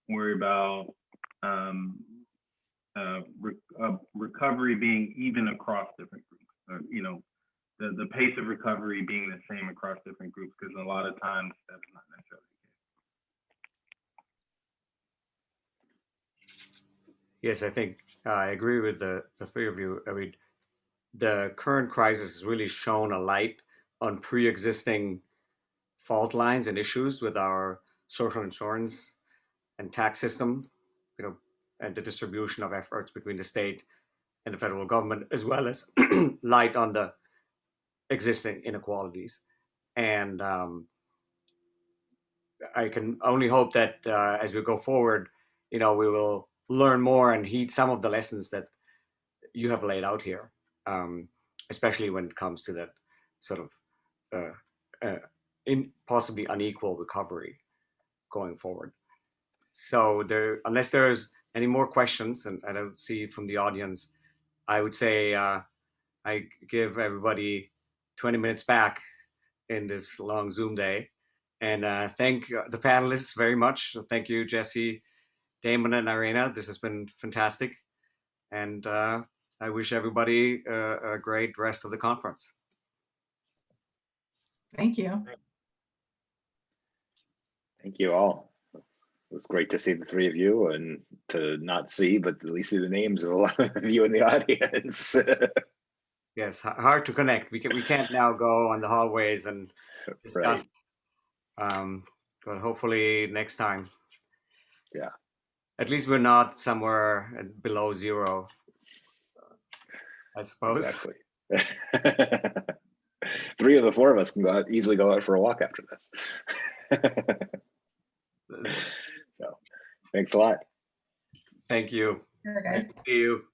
worry about recovery being even across different groups, or, you know, the pace of recovery being the same across different groups, because a lot of times that's not necessarily the case. Yes, I think I agree with the three of you. I mean, the current crisis has really shown a light on pre-existing fault lines and issues with our social insurance and tax system, you know, and the distribution of efforts between the state and the federal government, as well as light on the existing inequalities. And I can only hope that as we go forward, you know, we will learn more and heed some of the lessons that you have laid out here, especially when it comes to that sort of possibly unequal recovery going forward. So unless there's any more questions, and I don't see from the audience, I would say I give everybody 20 minutes back in this long Zoom day. And thank the panelists very much. Thank you, Jesse, Damon, and Irena. This has been fantastic. And I wish everybody a great rest of the conference. Thank you. Thank you all. It was great to see the three of you, and to not see, but at least see the names of a lot of you in the audience. Yes, hard to connect. We can't now go on the hallways and discuss. Right. But hopefully next time. Yeah. At least we're not somewhere below zero, I suppose. Exactly. 3 of the 4 of us can easily go out for a walk after this. So, thanks a lot. Thank you. Sure, guys. Nice to see you.